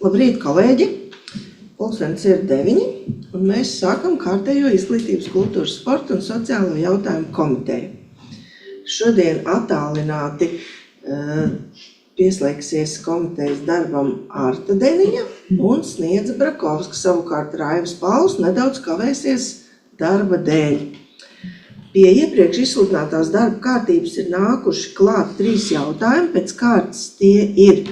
Labrīt, kolēģi! Pulkstenis ir 9, un mēs sākam kārtējo izglītības, kultūras, sporta un sociālo jautājumu komiteju. Šodien attālināti pieslēgsies komitejas darbam Arta Deniņa un Sniedze Brakovska, savukārt Raivas Pauls nedaudz kavēsies darba dēļ. Pie iepriekš izsludinātās darba kārtības ir nākuši klāt 3 jautājumi, pēc kārtas tie ir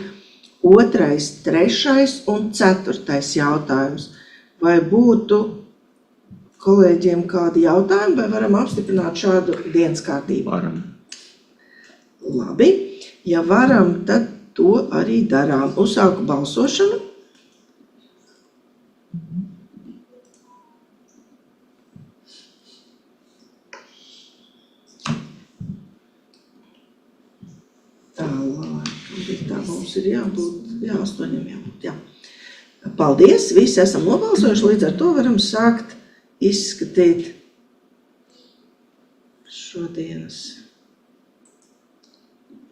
2., 3. un 4. jautājums. Vai būtu kolēģiem kādi jautājumi, vai varam apstiprināt šādu dienas kārtību? Varam. Labi, ja varam, tad to arī darām. Uzsāku balsošanu. Tā mums ir jābūt, 8 jābūt, jā. Paldies, visi esam nobalsojuši, līdz ar to varam sākt izskatīt šodienas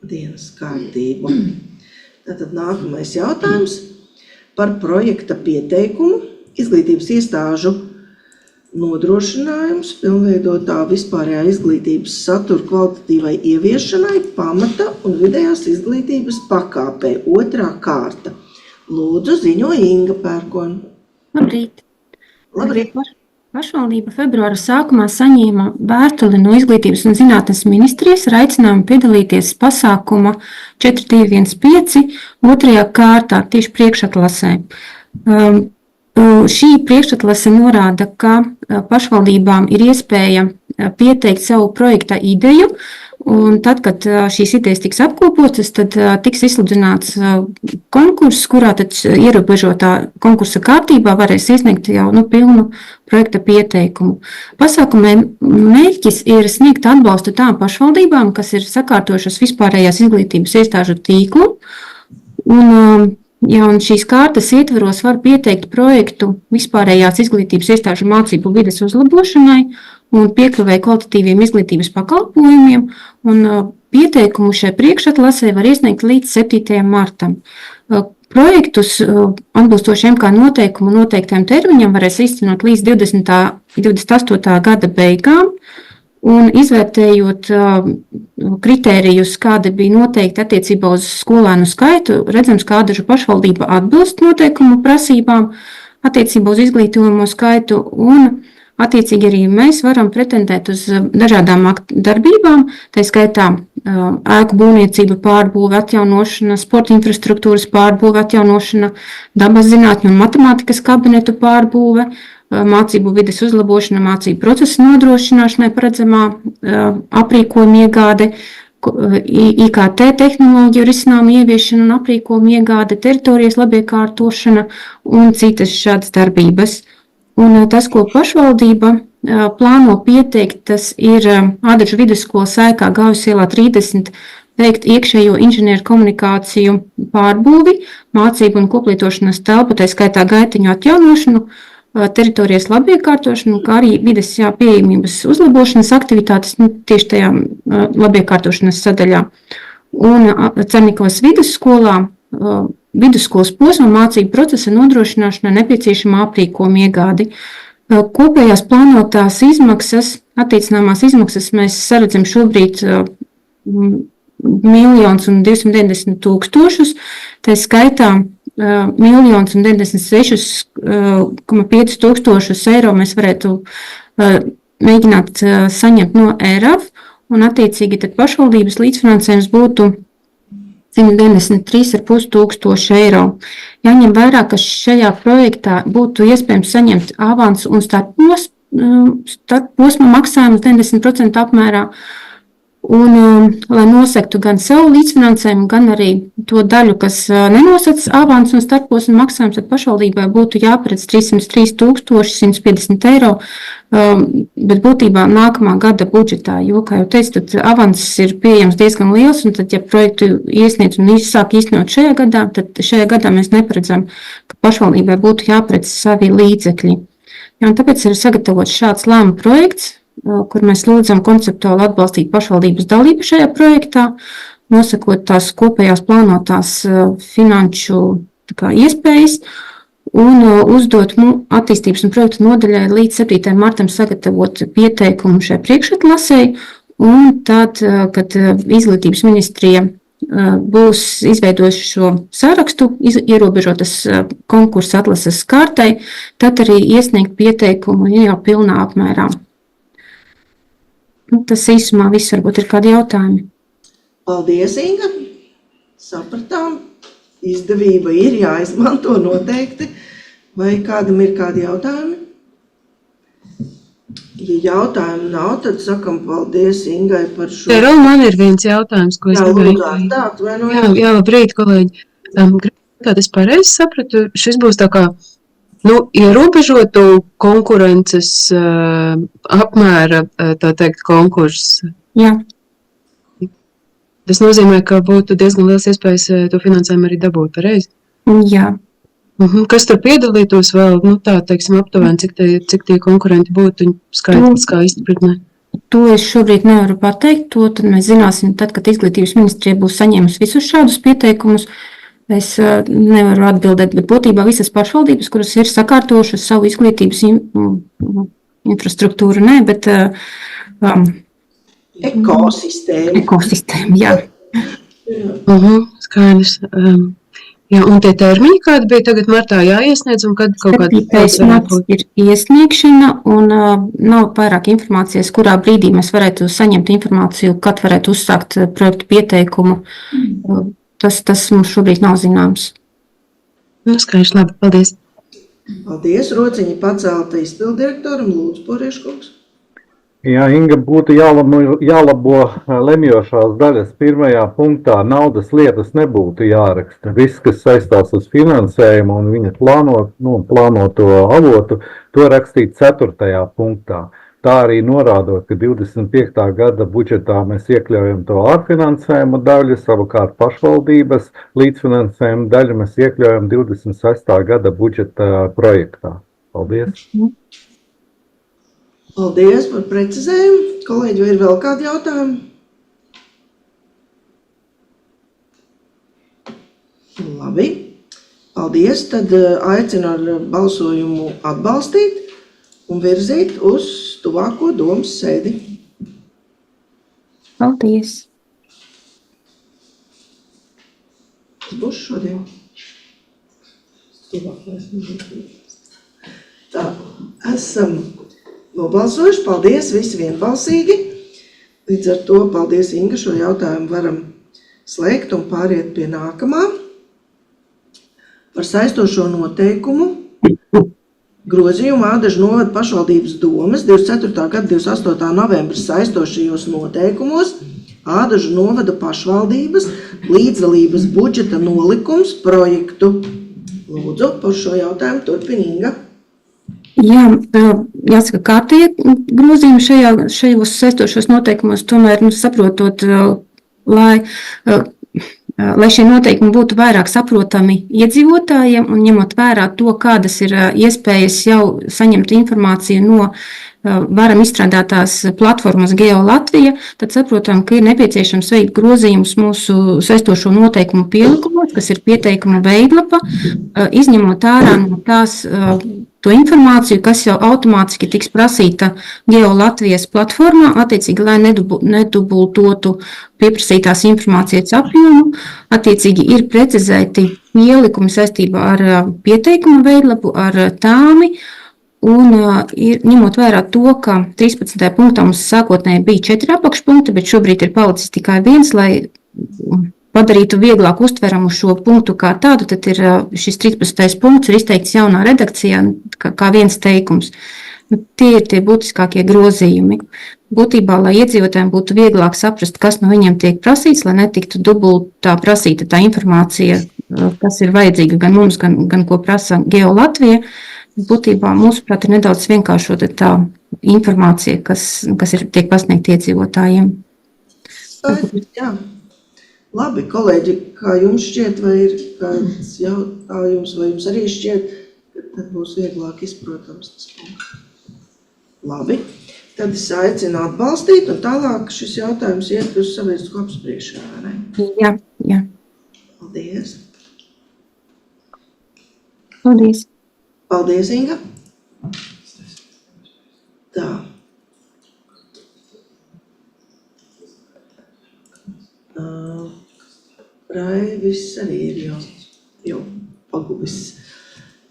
dienas kārtību. Tātad nākamais jautājums par projekta pieteikumu izglītības iestāžu nodrošinājums pilnveidotā vispārējā izglītības satura kvalitatīvai ieviešanai pamata un vidējās izglītības pakāpē 2. kārta. Lūdzu, ziņo Inga Pērkona. Labrīt! Labrīt! Pašvaldība februāra sākumā saņēma vēstuli no Izglītības un zinātnes ministrijas ar aicinājumu piedalīties pasākuma 4215 2. kārtā, tieši priekšatlasē. Šī priekšatlase norāda, ka pašvaldībām ir iespēja pieteikt savu projekta ideju, un tad, kad šīs idejas tiks apkopotas, tad tiks izsludināts konkurss, kurā tad ierobežotā konkursa kārtībā varēs iesniegt jau pilnu projekta pieteikumu. Pasākuma mērķis ir sniegt atbalstu tām pašvaldībām, kas ir sakārtojušas vispārējās izglītības iestāžu tīklu, un šīs kārtas ietveros var pieteikt projektu vispārējās izglītības iestāžu mācību vides uzlabošanai un piekļuvēja kvalitatīviem izglītības pakalpojumiem, un pieteikumu šai priekšatlasē var iesniegt līdz 7. martam. Projektus atbilstoši MK noteikumu noteiktajam termiņam varēs iztenot līdz 28. gada beigām, un izvērtējot kritērijus, kādi bija noteikti attiecībā uz skolēnu skaitu, redzams, ka Ādažu pašvaldība atbilst noteikumu prasībām attiecībā uz izglītojumu skaitu, un attiecīgi arī mēs varam pretendēt uz dažādām darbībām, tā skaitā ēku būvniecība, pārbūve, atjaunošana, sporta infrastruktūras pārbūve, atjaunošana, dabas zinātņu un matemātikas kabinetu pārbūve, mācību vides uzlabošana, mācību procesa nodrošināšanai paredzamā aprīkojuma iegāde, IKT tehnoloģiju risinājumu ieviešana un aprīkojuma iegāde, teritorijas labiekārtošana un citas šādas darbības. Un tas, ko pašvaldība plāno pieteikt, tas ir Ādažu vidusskolas ēkā Gaujas ielā 30 veikt iekšējo inženieru komunikāciju pārbūvi, mācību un koplietošanas telpu, tā skaitā gaitiņu atjaunošanu, teritorijas labiekārtošanu, kā arī vides pieejamības uzlabošanas aktivitātes tieši tajā labiekārtošanas sadaļā. Un Cernikovas vidusskolā vidusskolas posma mācību procesa nodrošināšanai nepieciešamā aprīkojuma iegādi. Kopējās plānotās izmaksas, attiecināmās izmaksas mēs saredzam šobrīd 1 290 000, tā skaitā 1 096,5 eiro mēs varētu mēģināt saņemt no ERAF, un attiecīgi tad pašvaldības līdzfinansējums būtu 193,5 tūkstoši eiro. Jāņem vērā, ka šajā projektā būtu iespējams saņemt avansu un starposma maksājumus 90% apmērā, un lai nosektu gan savu līdzfinansējumu, gan arī to daļu, kas nenosac avans un starposma maksājums, tad pašvaldībai būtu jāparedz 303,150 eiro, bet būtībā nākamā gada budžetā, jo, kā jau teicu, tad avans ir pieejams diezgan liels, un tad, ja projektu iesniedz un sāk īstenot šajā gadā, tad šajā gadā mēs neparedzam, ka pašvaldībai būtu jāparedz savi līdzekļi. Ja, un tāpēc ir sagatavots šāds lēma projekts, kur mēs lūdzam konceptuāli atbalstīt pašvaldības dalību šajā projektā, nosakot tās kopējās plānotās finanšu iespējas un uzdot attīstības un projektu nodaļai līdz 7. martam sagatavot pieteikumu šai priekšatlasei, un tad, kad izglītības ministrija būs izveidojuši šo sarakstu, ierobežotas konkursa atlases kārtai, tad arī iesniegt pieteikumu jau pilnā apmērā. Tas īsumā viss varbūt ir kādi jautājumi. Paldies, Inga! Sapratām, izdevība ir jāizmanto noteikti. Vai kādam ir kādi jautājumi? Ja jautājumu nav, tad sakam paldies Ingai par šo. Man ir viens jautājums, ko es gribēju. Jā, labrīt, kolēģi. Kā es pareizi sapratu, šis būs tā kā ierobežotu konkurences apmēra, tā teikt, konkurss. Jā. Tas nozīmē, ka būtu diezgan liels iespējas to finansējumu arī dabūt, pareizi? Jā. Kas tur piedalītos vēl, tā teiksim, aptuveni, cik tie konkurenti būtu skaitlis kā izpratnē? To es šobrīd nevaru pateikt, to tad mēs zināsim tad, kad izglītības ministrija būs saņēmusi visus šādus pieteikumus. Es nevaru atbildēt, bet būtībā visas pašvaldības, kuras ir sakārtojušas savu izglītības infrastruktūru, bet ekosistēmu, jā. Skaidrs. Jā, un tie termiņi, kādi bija tagad martā jāiesniedz, un kad kaut kāda... 7. marts ir iesniegšana, un nav vairāk informācijas, kurā brīdī mēs varētu saņemt informāciju, kad varētu uzsākt projektu pieteikumu. Tas mums šobrīd nav zināms. Skaidrs, labi, paldies. Paldies, rociņi pacelta izpildirektoram, lūdzu, Porieškungs. Jā, Inga, būtu jālabo lemjošās daļas. Pirmajā punktā naudas lietas nebūtu jāraksta. Viss, kas saistās uz finansējumu un viņa plānoto avotu, to rakstīt 4. punktā. Tā arī norādot, ka 25. gada budžetā mēs iekļaujam to ārfinansējumu daļu, savukārt pašvaldības līdzfinansējumu daļu mēs iekļaujam 26. gada budžeta projektā. Paldies! Paldies par precizējumu. Kolēģi, vai ir vēl kādi jautājumi? Labi. Paldies. Tad aicinu ar balsojumu atbalstīt un virzīt uz tuvāko domas sēdi. Paldies. Tas būs šodien. Tā, esam nobalsojuši. Paldies, visi vienbalsīgi. Līdz ar to paldies, Inga, šo jautājumu varam slēgt un pāriet pie nākamā. Par saistošo noteikumu grozījumu Ādažu novada pašvaldības domes 24. gada 28. novembra saistošajos noteikumos Ādažu novada pašvaldības līdzdalības budžeta nolikums projektu. Lūdzu, par šo jautājumu turpina Inga. Jā, jāsaka, kārtie grozījumi šajos saistošos noteikumos, tomēr saprotot, lai šie noteikumi būtu vairāk saprotami iedzīvotājiem un ņemot vērā to, kādas ir iespējas jau saņemt informāciju no varam izstrādātās platformas Geo Latvija, tad saprotam, ka ir nepieciešams veikt grozījumus mūsu saistošo noteikumu pielikumos, kas ir pieteikuma veidlapa, izņemot ārā no tās to informāciju, kas jau automātiski tiks prasīta Geo Latvijas platformā, attiecīgi, lai nedubultotu pieprasītās informācijas apjomu. Attiecīgi ir precizēti pielikumi saistībā ar pieteikuma veidlapu, ar tāmi, un ir ņemot vērā to, ka 13. punktā mums sākotnēji bija 4 apakšpunkti, bet šobrīd ir palicis tikai 1, lai padarītu vieglāk uztveramu šo punktu kā tādu, tad ir šis 13. punkts ir izteikts jaunā redakcijā kā viens teikums. Tie ir tie būtiskākie grozījumi. Būtībā, lai iedzīvotājiem būtu vieglāk saprast, kas no viņiem tiek prasīts, lai netiktu dubultā prasīta tā informācija, kas ir vajadzīga gan mums, gan ko prasa Geo Latvija. Būtībā, mūsuprāt, ir nedaudz vienkāršota tā informācija, kas tiek pasniegta iedzīvotājiem. Jā. Labi, kolēģi, kā jums šķiet, vai ir kāds jautājums, vai jums arī šķiet, ka tad būs vieglāk izprotams tas punkts? Labi, Tad es aicinu atbalstīt, un tālāk šis jautājums iet uz sabiedrisko apspriešanu, vai ne? Jā. Paldies. Paldies. Paldies, Inga. Tā. Raivis arī ir jau pagubis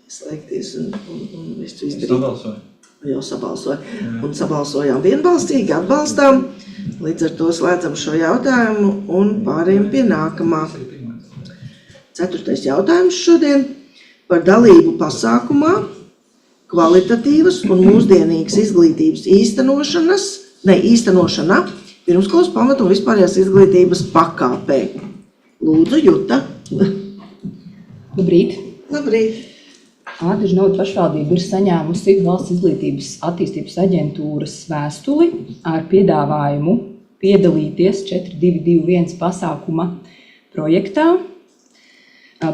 slēgties un visu izdarīt. Jau sabalsoja. Un sabalsojām vienbalstīgi, atbalstām. Līdz ar to slēdzam šo jautājumu un pārējām pie nākamā. 4. jautājums šodien par dalību pasākumā kvalitatīvas un mūsdienīgas izglītības īstenošana pirmskolas pamatu un vispārējās izglītības pakāpē. Lūdzu, Juta. Labrīt! Labrīt! Ādažu novada pašvaldība ir saņēmusi Valsts izglītības attīstības aģentūras vēstuli ar piedāvājumu piedalīties 4221 pasākuma projektā.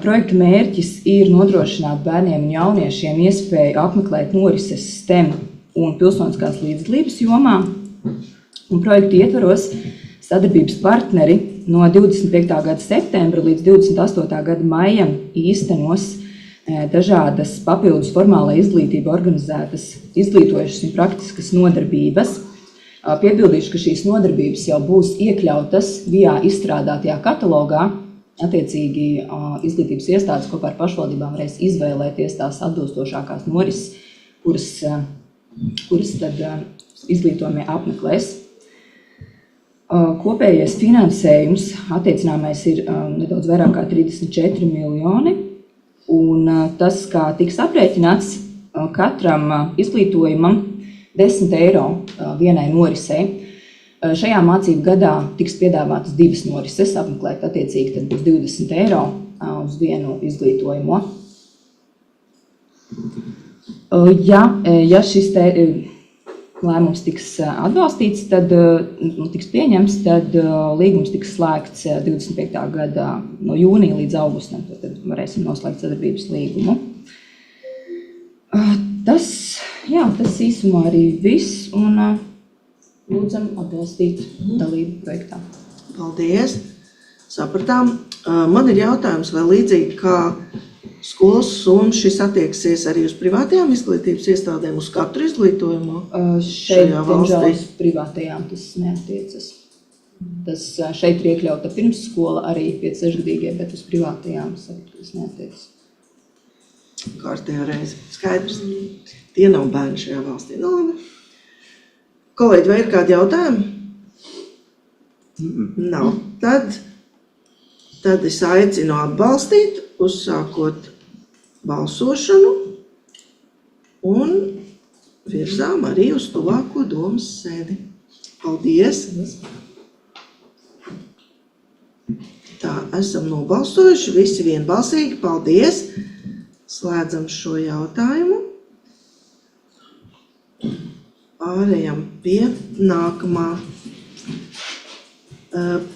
Projekta mērķis ir nodrošināt bērniem un jauniešiem iespēju apmeklēt norises STEM un pilsoniskās līdzdalības jomā. Un projektu ietvaros sadarbības partneri no 25. gada septembra līdz 28. gada maijam īstenos dažādas papildus formālai izglītība organizētas izglītojušas un praktiskas nodarbības. Piebildīšu, ka šīs nodarbības jau būs iekļautas VIA izstrādātajā katalogā. Attiecīgi izglītības iestādes kopā ar pašvaldībām varēs izvēlēties tās atbilstošākās norises, kuras tad izglītojumie apmeklēs. Kopējais finansējums attiecināmais ir nedaudz vairāk kā 34 miljoni. Un tas, kā tiks aprēķināts, katram izglītojumam 10 eiro vienai norisei. Šajā mācību gadā tiks piedāvātas 2 norises, apmeklēt attiecīgi tad būs 20 eiro uz vienu izglītojumu. Ja šis lēmums tiks atbalstīts, tad tiks pieņems, tad līgums tiks slēgts 25. gada no jūnija līdz augustam, tad varēsim noslēgt sadarbības līgumu. Tas īsumā arī viss, un lūdzam atbalstīt dalību projektā. Paldies! Sapratām. Man ir jautājums, vai līdzīgi kā skolas summa šis attieksies arī uz privātajām izglītības iestādēm, uz katru izglītojumu? Šeit, diemžēl, uz privātajām tas neattiecas. Tas šeit ir iekļauta pirmsskola arī 5-6-gadīgie, bet uz privātajām tas neattiecas. Kārtējā reize. Skaidrs. Tie nav bērni šajā valstī. Nu, labi. Kolēģi, vai ir kādi jautājumi? Nav. Tad es aicinu atbalstīt, uzsākot balsošanu un virzām arī uz tuvāko domas sēdi. Paldies! Tā, esam nobalsojuši, visi vienbalsīgi. Paldies! Slēdzam šo jautājumu. Pārējām pie nākamā.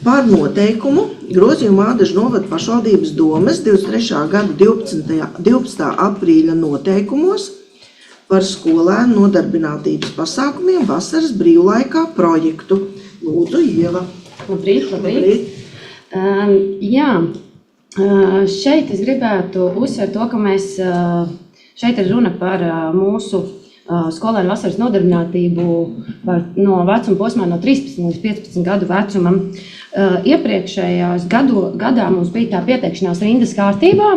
Par noteikumu grozījumu Ādažu novada pašvaldības domes 23. gada 12. aprīļa noteikumos par skolēnu nodarbinātības pasākumiem vasaras brīvlaikā projektu. Lūdzu, Ieva. Labrīt. Šeit es gribētu uzsvērt to, ka mēs šeit ir runa par mūsu skolēnu vasaras nodarbinātību no vecuma posmā no 13 līdz 15 gadu vecumam. Iepriekšējās gadā mums bija tā pieteikšanās rindas kārtībā,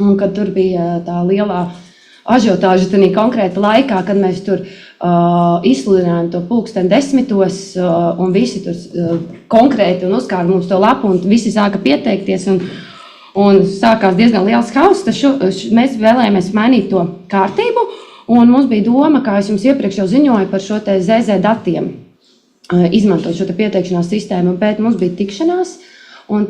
un kad tur bija tā lielā ažiotāža tanī konkrēta laikā, kad mēs tur izsludinājām to 10:10, un visi tur konkrēti un uzkāra mums to lapu, un visi sāka pieteikties, un sākās diezgan liels hauss. Mēs vēlējāmies mainīt to kārtību, un mums bija doma, kā es jums iepriekš jau ziņoju, par šo te ZZ datiem, izmantot šo te pieteikšanās sistēmu, bet mums bija tikšanās, un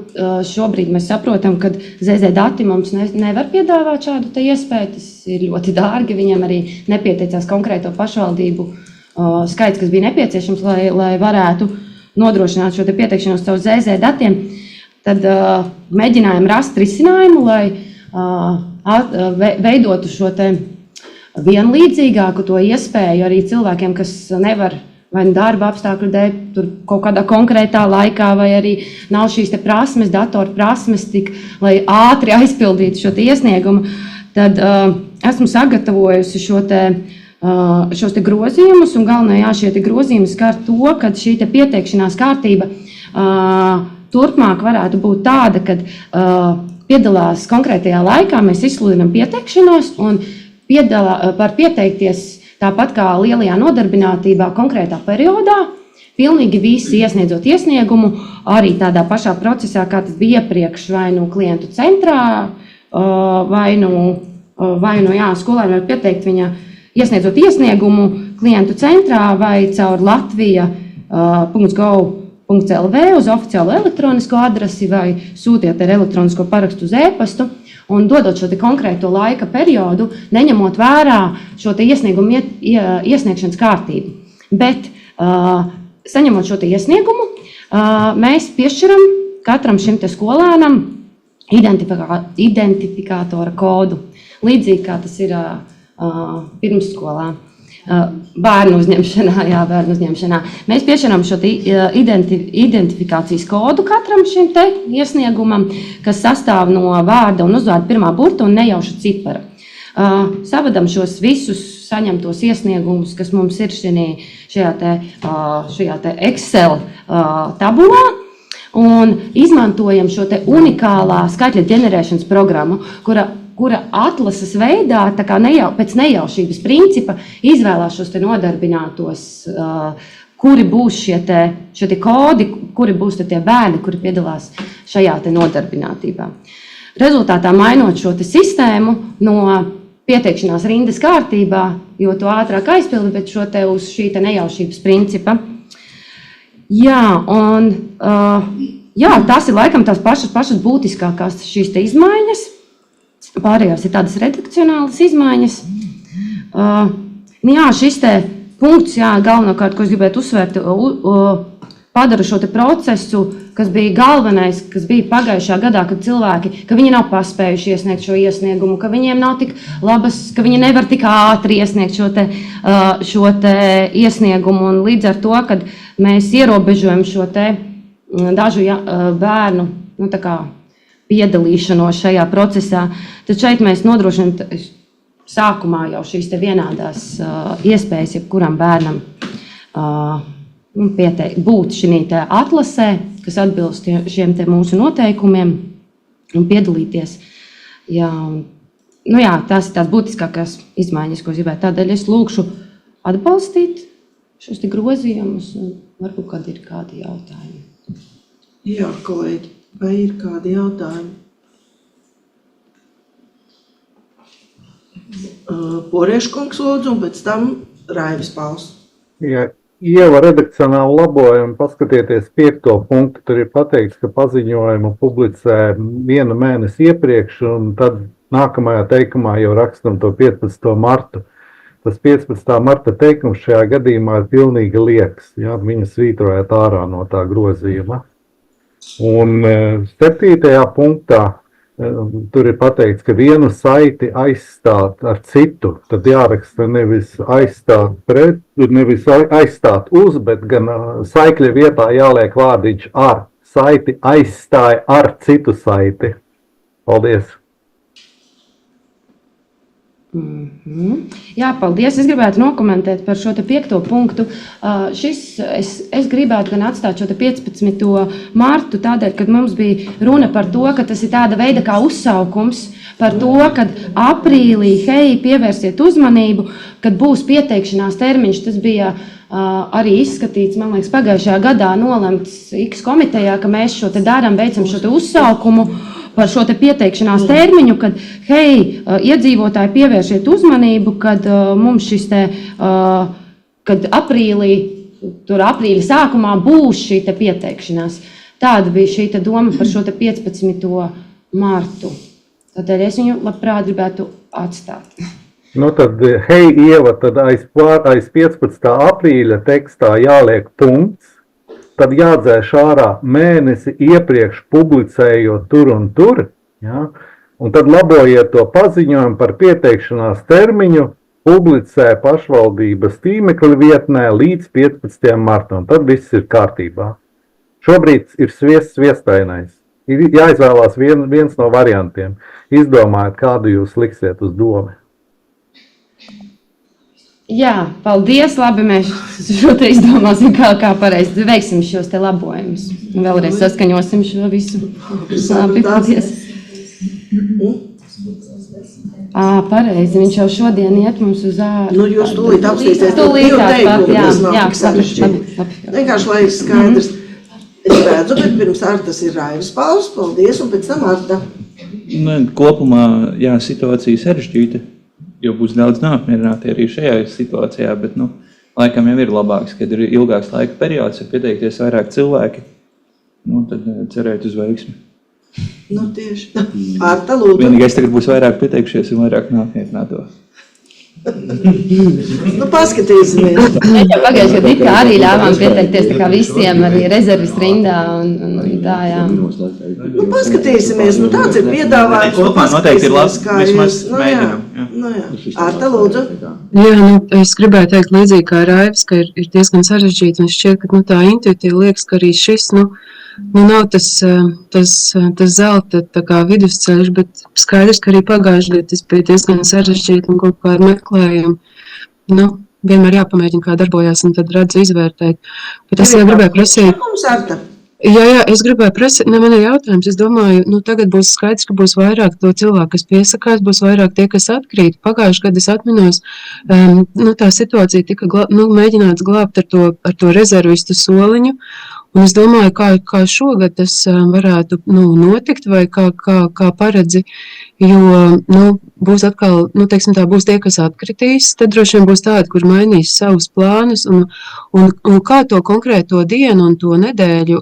šobrīd mēs saprotam, ka ZZ dati mums nevar piedāvāt šādu te iespēju, tas ir ļoti dārgi, viņam arī nepieteicās konkrēto pašvaldību skaits, kas bija nepieciešams, lai varētu nodrošināt šo te pieteikšanos caur ZZ datiem. Tad mēģinājām rast risinājumu, lai veidotu šo te vienlīdzīgāku to iespēju arī cilvēkiem, kas nevar vai darba apstākļu dēļ tur kaut kādā konkrētā laikā, vai arī nav šīs te prasmes, datoru prasmes, tik, lai ātri aizpildītu šo te iesniegumu, tad esmu sagatavojusi šos te grozījumus, un galvenajā šie te grozījumi skar to, ka šī te pieteikšanās kārtība turpmāk varētu būt tāda, kad piedalās konkrētajā laikā, mēs izsludinām pieteikšanos un var pieteikties tāpat kā lielajā nodarbinātībā konkrētā periodā, pilnīgi visi iesniedzot iesniegumu, arī tādā pašā procesā, kā tas bija iepriekš, vai nu klientu centrā, vai nu skolēni var pieteikt viņa iesniedzot iesniegumu klientu centrā vai caur latvija.gov.lv uz oficiālo elektronisko adresi vai sūtiet ar elektronisko parakstu uz e-pastu. Un dodot šo te konkrēto laika periodu, neņemot vērā šo te iesniegumu iesniegšanas kārtību. Bet, saņemot šo te iesniegumu, mēs piešķiram katram šim te skolēnam identifikātora kodu. Līdzīgi kā tas ir pirmsskolā. Bērnu uzņemšanā. Mēs piešķiram šo identifikācijas kodu katram šim te iesniegumam, kas sastāv no vārda un uzvārda pirmā burta un nejauša cipara. Savadam šos visus saņemtos iesniegumus, kas mums ir šajā te Excel tabulā, un izmantojam šo te unikālā skaitļa ģenerēšanas programmu, kura atlases veidā, tā kā pēc nejaušības principa, izvēlās šos te nodarbinātos, kuri būs šie te kodi, kuri būs tie bērni, kuri piedalās šajā te nodarbinātībā. Rezultātā mainot šo te sistēmu no pieteikšanās rindas kārtībā, jo to ātrāk aizpildi, bet šo te uz šī te nejaušības principa. Tas ir laikam tās pašas būtiskākās šīs te izmaiņas. Pārējās ir tādas redakcionālas izmaiņas. Šis te punkts, galvenokārt, ko es gribētu uzsvērt, padara šo te procesu, kas bija galvenais, kas bija pagājušā gadā, kad cilvēki, ka viņi nav paspējuši iesniegt šo iesniegumu, ka viņiem nav tik labas, ka viņi nevar tik ātri iesniegt šo te iesniegumu, un līdz ar to, kad mēs ierobežojam šo te dažu bērnu, piedalīšanos šajā procesā, tad šeit mēs nodrošinām sākumā jau šīs te vienādās iespējas, jebkuram bērnam būt šī te atlasē, kas atbilst šiem te mūsu noteikumiem un piedalīties. Tās ir tās būtiskākās izmaiņas, ko es gribētu. Tādēļ es lūkšu atbalstīt šos te grozījumus, un varbūt, kad ir kādi jautājumi. Jā, kolēģi. Vai ir kādi jautājumi? Porieškungs lūdzu, un pēc tam Raivis Pauls. Ja Ieva redakcionāli labojumi, paskatieties 5. punktu, tur ir pateikts, ka paziņojumu publicē 1 mēnesi iepriekš, un tad nākamajā teikumā jau rakstam to 15. martu. Tas 15. marta teikums šajā gadījumā ir pilnīgi liekas, viņa svītrojāt ārā no tā grozījuma. Un 7. punktā tur ir pateikts, ka vienu saiti aizstāt ar citu, tad jāraksta nevis aizstāt uz, bet gan saikļa vietā jāliek vārdiņš ar saiti aizstāja ar citu saiti. Paldies! Jā, paldies. Es gribētu nokomentēt par šo te 5. punktu. Es gribētu gan atstāt šo te 15. martu tādēļ, kad mums bija runa par to, ka tas ir tāda veida kā uzsaukums par to, kad aprīlī, pievērsiet uzmanību, kad būs pieteikšanās termiņš. Tas bija arī izskatīts, man liekas, pagājušajā gadā nolemts X komitejā, ka mēs šo te darām, veicam šo te uzsaukumu par šo te pieteikšanās termiņu, kad, iedzīvotāji pievēršiet uzmanību, kad mums šis te, kad aprīļa sākumā būs šī te pieteikšanās. Tāda bija šī te doma par šo te 15. martu. Tādēļ es viņu labprāt gribētu atstāt. Tad, Ieva, tad aiz 15. aprīļa tekstā jāliek punkts, tad jādzēš ārā mēnesi iepriekš publicējot tur un tur, un tad labojiet to paziņojumu par pieteikšanās termiņu publicē pašvaldības tīmekļa vietnē līdz 15. martam. Tad viss ir kārtībā. Šobrīd ir sviestainais. Ir jāizvēlās viens no variantiem. Izdomājiet, kādu jūs liksiet uz domu. Jā, paldies. Labi, mēs šo te izdomāsim, kā pareizi veiksim šos te labojumus. Vēlreiz saskaņosim šo visu. Labi, paldies. Pareizi, viņš jau šodien iet mums uz ārā. Nu, jūs tūlīt apstīsiet to divu teikumu, tas nav tik sarežģīti. Vienkārši laiks skaidrs. Es redzu, bet pirms Artas ir Raivis Pauls, paldies, un pēc tam Arta. Kopumā, jā, situācija sarežģīta, jo būs daudz neapmierināti arī šajā situācijā, bet, laikam jau ir labāks, kad ir ilgāks laika periods, ir pieteikties vairāk cilvēki, tad cerēt uz veiksmi. Tieši. Arta, lūdzu. Vienīgais tagad būs vairāk pieteikšies un vairāk neapmierināto. Paskatīsimies. Mēs jau pagājušajā gadā it kā arī ļāvām pieteikties tā kā visiem, arī rezervis rindā un tā, jā. Paskatīsimies, tāds ir piedāvājums. Kopumā noteikti ir labs, vismaz mēģinam. Arta, lūdzu. Jā, es gribēju teikt līdzīgi kā Raivis, ka ir diezgan sarežģīti, un šķiet, ka tā intuitīvi liekas, ka arī šis, nav tas zelta tā kā vidusceļš, bet skaidrs, ka arī pagājušajā gadā tas bija diezgan sarežģīti un kaut kā ar meklējumu. Vienmēr jāpamēģina, kā darbojās, un tad redzu izvērtēt. Bet es gribēju prasīt. Jā, es gribēju prasīt, man ir jautājums, es domāju, tagad būs skaidrs, ka būs vairāk to cilvēku, kas piesakās, būs vairāk tie, kas atkrīt. Pagājušajā gadā es atminos, tā situācija tika mēģināts glābt ar to rezervistu soliņu, un es domāju, kā šogad tas varētu notikt, vai kā paredzi, jo būs atkal, teiksim tā, būs tie, kas atkritīs, tad droši vien būs tādi, kur mainīs savus plānus, un kā to konkrēto dienu un to nedēļu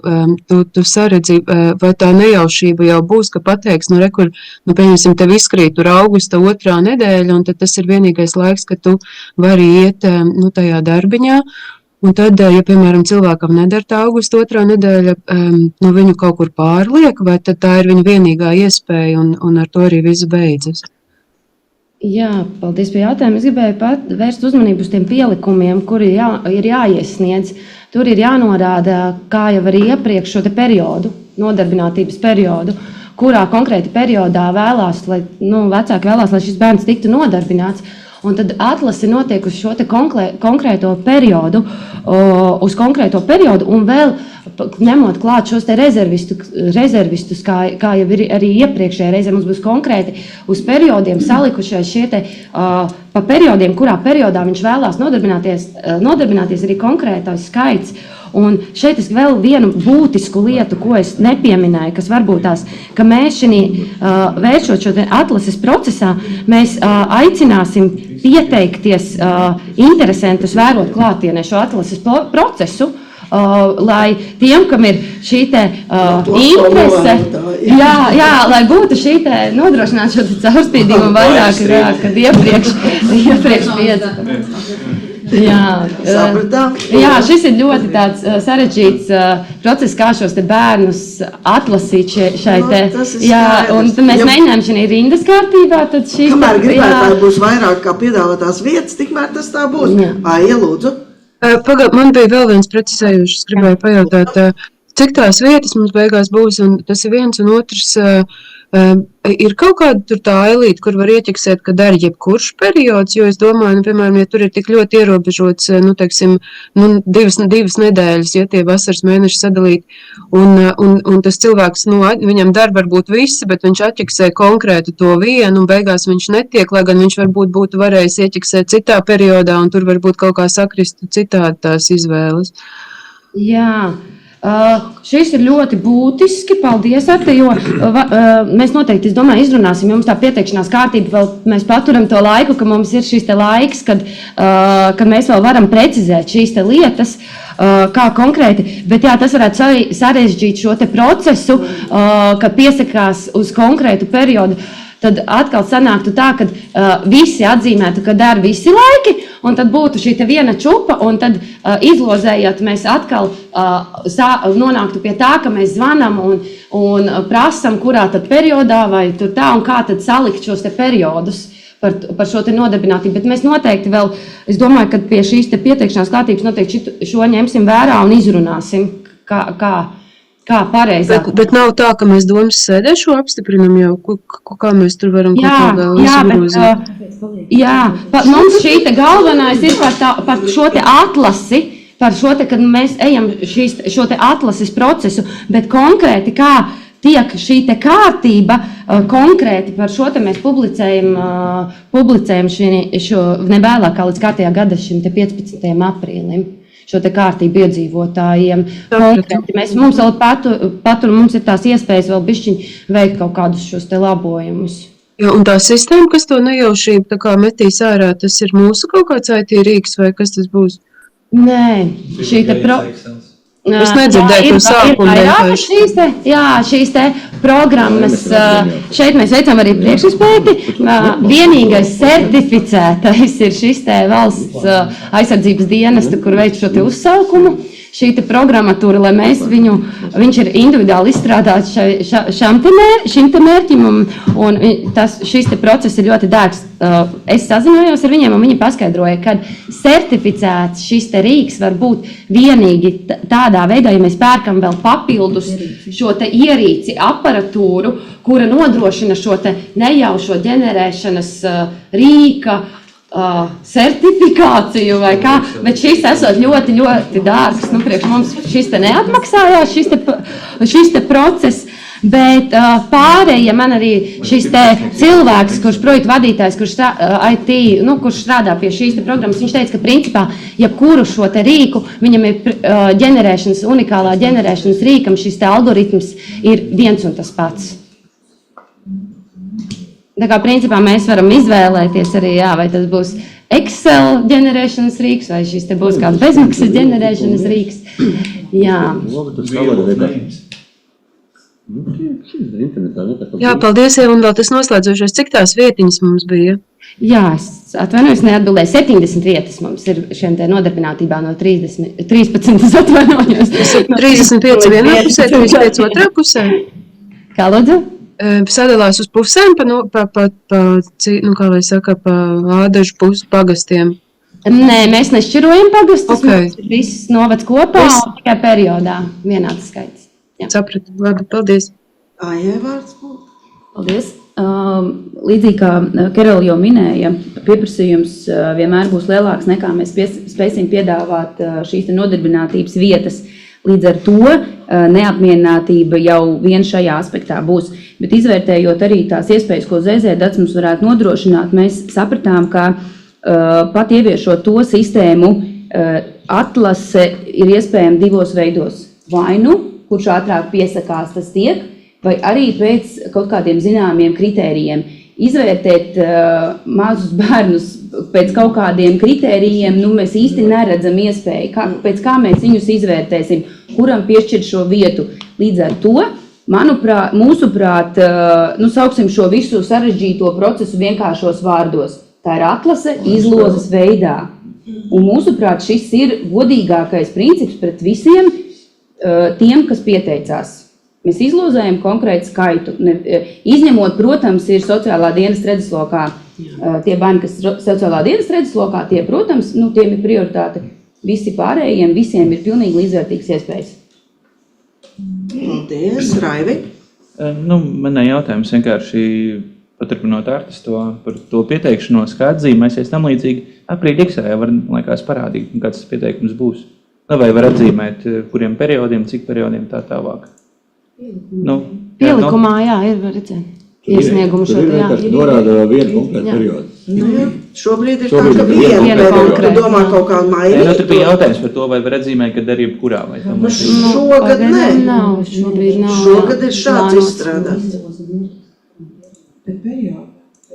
tu saredzi, vai tā nejaušība jau būs, ka pateiks, pieņemsim, tev izkrīt tur augusta 2. nedēļa, un tad tas ir vienīgais laiks, ka tu vari iet, tajā darbiņā. Un tad, ja, piemēram, cilvēkam nedara tā augusta 2. nedēļa, viņu kaut kur pārliek, vai tad tā ir viņa vienīgā iespēja, un ar to arī viss beidzas? Jā, paldies par jautājumu. Es gribēju vērst uzmanību uz tiem pielikumiem, kuri ir jāiesniedz. Tur ir jānorāda, kā jau arī iepriekš šo te periodu, nodarbinātības periodu, kurā konkrēti periodā vēlās, vecāki vēlās, lai šis bērns tiktu nodarbināts. Un tad atlase notiek uz šo te konkrēto periodu, un vēl ņemot klāt šos te rezervistus, kā jau ir arī iepriekšējā reizē, mums būs konkrēti uz periodiem salikušies šie te pa periodiem, kurā periodā viņš vēlās nodarbināties arī konkrētais skaits. Un šeit es vēl vienu būtisku lietu, ko es nepieminēju, kas varbūt tās, ka mēs vēršot šo atlases procesā, mēs aicināsim pieteikties interesantus vērot klātienē šo atlases procesu, lai tiem, kam ir šī te interese, lai būtu šī te nodrošināt šo caurspīdību vairāk, kad iepriekš piedzīvot. Jā, šis ir ļoti tāds sarežģīts process, kā šos te bērnus atlasīt šai te. Jā, un mēs mēģinājām šī rindas kārtībā, tad šīs. Kamēr gribētāji būs vairāk kā piedāvātās vietas, tikmēr tas tā būs. Aija, lūdzu. Man bija vēl viens precizējušs, gribēju pajautāt, cik tās vietas mums beigās būs, un tas ir viens un otrs. Ir kaut kāda tur tā ailīte, kur var ieķeksēt, ka dara jebkurš periods, jo es domāju, piemēram, ja tur ir tik ļoti ierobežots, teiksim, divas nedēļas, ja tie vasaras mēneši sadalīt, un tas cilvēks, viņam darba varbūt visi, bet viņš atķeksē konkrētu to vienu, un beigās viņš netiek, lai gan viņš varbūt būtu varējis ieķeksēt citā periodā, un tur varbūt kaut kā sakrist citādi tās izvēles. Jā. Šis ir ļoti būtiski, paldies, Arta, jo mēs noteikti, es domāju, izrunāsim jums tā pieteikšanās kārtību, vēl mēs paturam to laiku, ka mums ir šis te laiks, kad mēs vēl varam precizēt šīs te lietas, kā konkrēti, bet jā, tas varētu sarežģīt šo te procesu, kad piesakās uz konkrētu periodu. Tad atkal sanāktu tā, ka visi atzīmētu, ka dara visi laiki, un tad būtu šī te viena čupa, un tad izlozējot mēs atkal nonāktu pie tā, ka mēs zvanam un prasam, kurā tad periodā vai tur tā, un kā tad salikt šos te periodus par šo te nodarbinātību, bet mēs noteikti vēl, es domāju, ka pie šīs te pieteikšanās kārtības noteikti šo ņemsim vērā un izrunāsim, kā pareizāk. Bet nav tā, ka mēs domas sēdē šo apstiprinam jau, kā mēs tur varam kaut kā vēl izgrozīt. Mums šī te galvenais ir par šo te atlasi, par šo te, kad mēs ejam šo te atlases procesu, bet konkrēti kā tiek šī te kārtība, konkrēti par šo te mēs publicējam šo nevēlāk kā līdz kārtējā gada šim te 15. aprīlim. Šo te kārtību iedzīvotājiem. Mums vēl patur, mums ir tās iespējas vēl bišķiņ veikt kaut kādus šos te labojumus. Jā, un tā sistēma, kas to nejaušību tā kā metīs ārā, tas ir mūsu kaut kāds IT rīks vai kas tas būs? Nē, šī te Es nedzirdēju to sākumu. Šīs te programmas, šeit mēs veicam arī priekšizpēti. Vienīgais certificētais ir šis te valsts aizsardzības dienesta, kur veic šo te uzsaukumu. Šī te programmatūra, lai mēs viņš ir individuāli izstrādāts šim te mērķim, un šis te process ir ļoti dārgs. Es sazinājos ar viņiem, un viņi paskaidroja, ka certificēts šis te rīks var būt vienīgi tādā veidā, ja mēs pērkam vēl papildus šo te ierīci aparatūru, kura nodrošina šo te nejaušo ģenerēšanas rīka, certifikāciju vai kā, bet šis esot ļoti, ļoti dārgs. Priekš mums šis te neatmaksājās, šis te process, bet pārējie man arī šis te cilvēks, kurš projektu vadītājs, kurš strādā pie šīs te programmas, viņš teica, ka principā, jebkuru šo te rīku, viņam ir unikālā ģenerēšanas rīkam, šis te algoritms ir viens un tas pats. Tā kā principā mēs varam izvēlēties arī, vai tas būs Excel ģenerēšanas rīks, vai šis te būs kāds bezmaksas ģenerēšanas rīks. Jā, paldies, un vēl tas noslēdzošais, cik tās vietiņas mums bija? Jā, es atvainojos, neatbildēju. 70 vietas mums ir šiem te nodarbinātībā no 13, es atvainojos. 35 vienā pusē, 35 otrā pusē? Kā lūdzu? Sadalās uz pusēm, kā lai saka, pa ādažu pagastiem. Nē, mēs nešķirojam pagastus, mums ir viss novads kopā un tikai periodā vienāds skaits. Sapratu, labi, paldies. Aijai vārds būtu. Paldies. Līdzīgi kā Kerola jau minēja, pieprasījums vienmēr būs lielāks nekā mēs spēsim piedāvāt šīs nodarbinātības vietas. Līdz ar to neapmierinātība jau vien šajā aspektā būs. Bet izvērtējot arī tās iespējas, ko ZZDats mums varētu nodrošināt, mēs sapratām, ka pat ieviešot to sistēmu, atlase ir iespējama divos veidos. Vai kurš ātrāk piesakās, tas tiek, vai arī pēc kaut kādiem zināmiem kritērijiem. Izvērtēt mazus bērnus pēc kaut kādiem kritērijiem, mēs īsti neredzam iespēju, pēc kā mēs viņus izvērtēsim, kuram piešķirt šo vietu. Līdz ar to, mūsuprāt, sauksim šo visu sarežģīto procesu vienkāršos vārdos. Tā ir atlase izlozes veidā. Un mūsuprāt, šis ir godīgākais princips pret visiem tiem, kas pieteicās. Mēs izlozējam konkrētu skaitu. Izņemot, protams, ir sociālā dienesta redzeslokā. Tie bērni, kas sociālā dienesta redzeslokā, tie, protams, tiem ir prioritāte. Visi pārējiem, visiem ir pilnīgi līdzvērtīgas iespējas. Paldies, Raivi. Man jautājums vienkārši paturpinot Artis par to pieteikšanos, kā atzīmēsies tam līdzīgi. Aprīļa iksējā var, liekas, parādīt, kāds tas pieteikums būs. Vai var atzīmēt, kuriem periodiem, cik periodiem tā tālāk. Pielikumā, ir redzēt. Iesniegumu šo te, Tas norāda vienu konkrētu periodu. Šobrīd ir tā, ka viena periodu. Tu domā kaut kādu mainīt? Tur bija jautājums par to, vai var atzīmēt, kad arī jebkurā vai tam. Šogad nē. Šobrīd nav. Šogad ir šāds izstrādāts.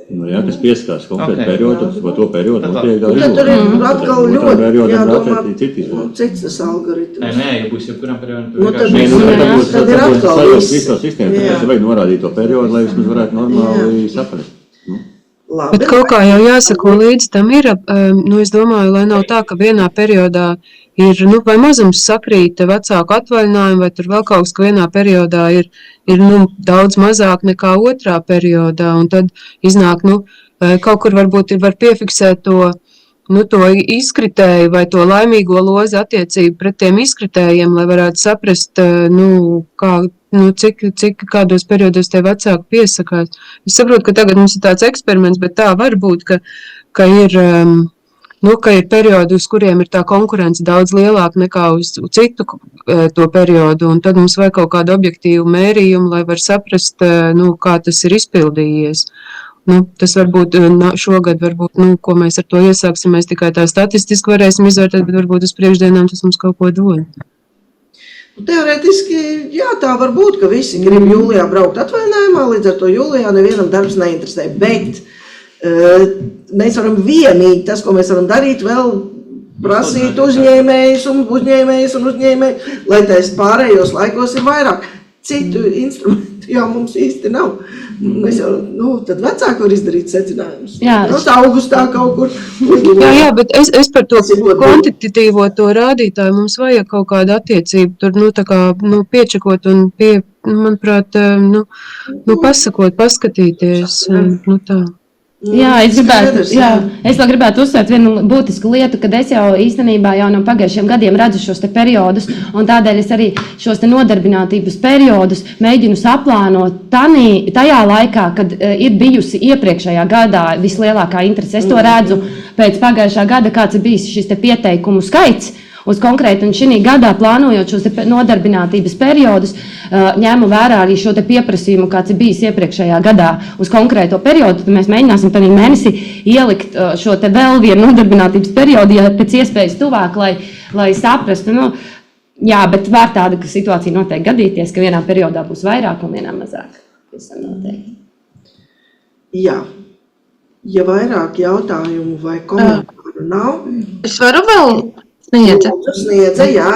Kas pieskās konkrētu periodu, tad to periodu tad tur ir atkal ļoti jādomā cits tas algoritms. Nē, ja būs jebkurām periodam. Tad ir atkal viss. Visu sistēmu, tāpēc vajag norādīt to periodu, lai vismaz varētu normāli saprast. Bet kaut kā jau jāsako līdz tam ir, es domāju, lai nav tā, ka vienā periodā ir, vai mazums sakrīt vecāku atvaļinājumu, vai tur vēl kaut kas, ka vienā periodā ir daudz mazāk nekā otrā periodā, un tad iznāk, Kaut kur varbūt var piefiksēt to izkritēju vai to laimīgo lozi attiecību pret tiem izkritējiem, lai varētu saprast, cik kādos periodos tie vecāki piesakās. Es saprotu, ka tagad mums ir tāds eksperiments, bet tā var būt, ka ir periodi, uz kuriem ir tā konkurence daudz lielāka nekā uz citu to periodu, un tad mums vajag kaut kādu objektīvu mērījumu, lai var saprast, kā tas ir izpildījies. Tas varbūt šogad, ko mēs ar to iesāksim, mēs tikai tā statistiski varēsim izvērtēt, bet varbūt uz priekšdienām tas mums kaut ko dod. Teorētiski, jā, tā var būt, ka visi grib jūlijā braukt atvaļinājumā, līdz ar to jūlijā nevienam darbs neinteresē, bet mēs varam vienīgi, tas, ko mēs varam darīt, vēl prasīt uzņēmējus, lai tais pārējos laikos ir vairāk. Citu instrumentu jau mums īsti nav. Mēs jau, tad vecāki var izdarīt secinājumus. Augustā kaut kur. Jā, bet es par to kvantitatīvo to rādītāju mums vajag kaut kādu attiecību tur, piečakot un manuprāt, pasakot, paskatīties, tā. Es vēl gribētu uzsvērt vienu būtisku lietu, kad es jau īstenībā jau no pagājušiem gadiem redzu šos te periodus, un tādēļ es arī šos te nodarbinātības periodus mēģinu saplānot tajā laikā, kad ir bijusi iepriekšējā gadā vislielākā interese. Es to redzu pēc pagājušā gada, kāds ir bijis šis te pieteikumu skaits uz konkrēti, un šī gadā plānojot šos nodarbinātības periodus, ņēmu vērā arī šo te pieprasījumu, kāds ir bijis iepriekšējā gadā uz konkrēto periodu, tad mēs mēģināsim tādā mēnesī ielikt šo te vēl vienu nodarbinātības periodu, ja pēc iespējas tuvāk, lai saprastu, bet var tāda, ka situācija noteikti gadīties, ka vienā periodā būs vairāk un vienā mazāk. Jā. Ja vairāk jautājumu vai komentāru nav. Es varu vēl Sniedze, jā.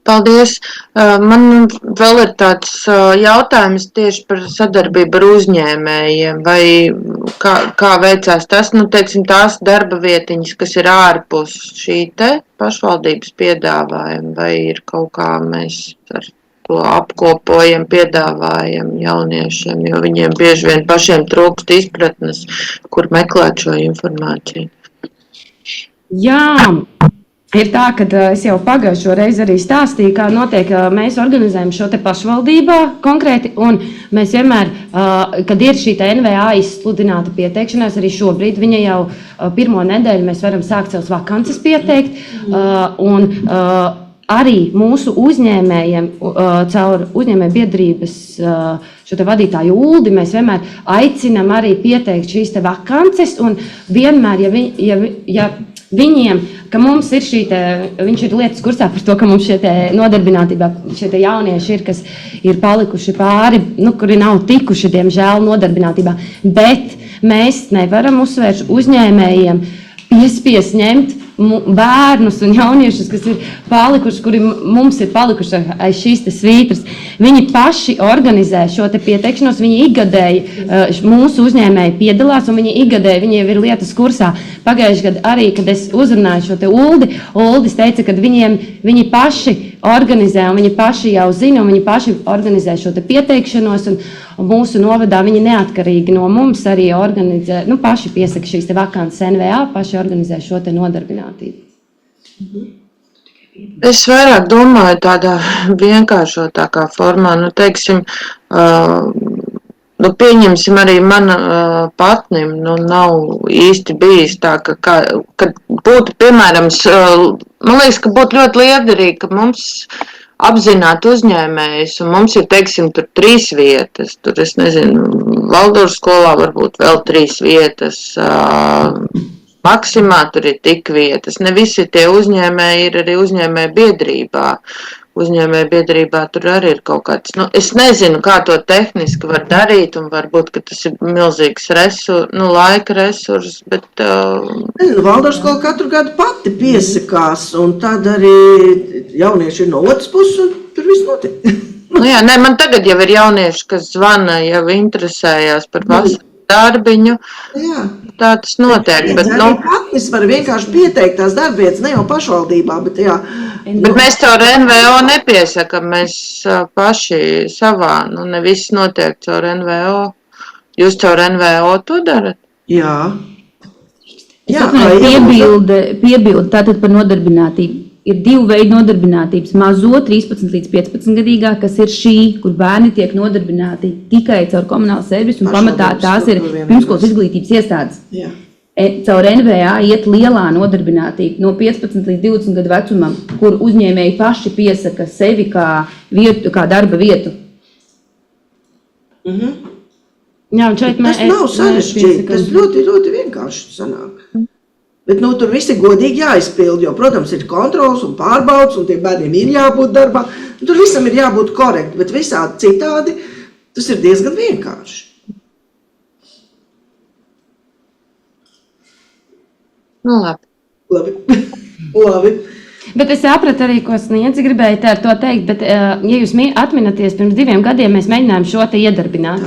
Paldies. Man vēl ir tāds jautājums tieši par sadarbību ar uzņēmējiem, vai kā veicās tas, teiksim, tās darba vietiņas, kas ir ārpus šī te pašvaldības piedāvājuma, vai ir kaut kā mēs ar to apkopojam, piedāvājam jauniešiem, jo viņiem bieži vien pašiem trūkst izpratnes, kur meklēt šo informāciju. Jā. Ir tā, ka es jau pagājušo reizi arī stāstīju, kā notiek, mēs organizējam šo te pašvaldībā konkrēti, un mēs vienmēr, kad ir šī te NVA izsludināta pieteikšanās, arī šobrīd viņa jau pirmo nedēļu mēs varam sākt savas vakances pieteikt, un arī mūsu uzņēmējiem caur uzņēmēju biedrības šo te vadītāju Uldi mēs vienmēr aicinam arī pieteikt šīs te vakances, un vienmēr, ja viņiem, ka mums ir viņš ir lietas kursā par to, ka mums šie nodarbinātībā, šie jaunieši ir, kas ir palikuši pāri, kuri nav tikuši, diemžēl, nodarbinātībā, bet mēs nevaram uzsvērt uzņēmējiem piespiest ņemt bērnus un jauniešus, kas ir palikuši, kuri mums ir palikuši aiz šīs te svītras. Viņi paši organizē šo te pieteikšanos, viņi ikgadēji mūsu uzņēmēji piedalās, un viņi ikgadēji, viņi jau ir lietas kursā. Pagājuši gadu arī, kad es uzrunāju šo te Uldis teica, ka viņi paši organizē, un viņi paši jau zina, un viņi paši organizē šo te pieteikšanos, un mūsu novadā viņi neatkarīgi no mums arī organizē, paši piesaka šīs te vakances NVA, paši organizē šo te nodarbinātību. Es vairāk domāju tādā vienkāršotākā formā, teiksim, pieņemsim arī mana patnim, nav īsti bijis tā, ka būtu, piemēram, man liekas, ka būtu ļoti liederīgi, ka mums apzināt uzņēmējus, un mums ir, teiksim, tur 3 vietas, tur, es nezinu, Valdūras skolā varbūt vēl 3 vietas, Maksimā tur ir tik vietas, ne visi tie uzņēmēji ir arī uzņēmēju biedrībā. Uzņēmēju biedrībā tur arī ir kaut kāds, es nezinu, kā to tehniski var darīt, un varbūt, ka tas ir milzīgs laika resurs, bet... Valdūras skola katru gadu pati piesakās, un tad arī jaunieši ir no otras puses, un tur viss notiek. Man tagad jau ir jaunieši, kas zvana, jau interesējās par vasaru darbiņu. Jā. Tā tas notiek, bet, Patnis var vienkārši pieteikt tās darbvietas, ne jau pašvaldībā, bet jā. Bet mēs caur NVO nepiesakam, mēs paši savā, ne viss notiek caur NVO. Jūs caur NVO to darat? Jā. Es Jā, atvainojos, piebilde tātad par nodarbinātību. Ir divi veidi nodarbinātības. Mazo 13 līdz 15 gadīgā, kas ir šī, kur bērni tiek nodarbināti tikai caur komunālu servisu, un pamatā tās ir pirmskolas izglītības iestādes. Jā. Caur NVA iet lielā nodarbinātība no 15 līdz 20 gadu vecumam, kur uzņēmēji paši piesaka sevi kā darba vietu. Jā, un šeit Tas nav sarežģīti, tas ļoti, ļoti vienkārši sanāk. Bet, tur viss ir godīgi jāizpild, jo, protams, ir kontrols un pārbaudas, un tie bērniem ir jābūt darbā. Tur visam ir jābūt korekti, bet visādi citādi tas ir diezgan vienkārši. Nu, labi. Labi. Bet es sapratu arī, ko Sniedze gribēja ar to teikt, bet, ja jūs atminaties, pirms 2 gadiem mēs mēģinājām šo te iedarbināt.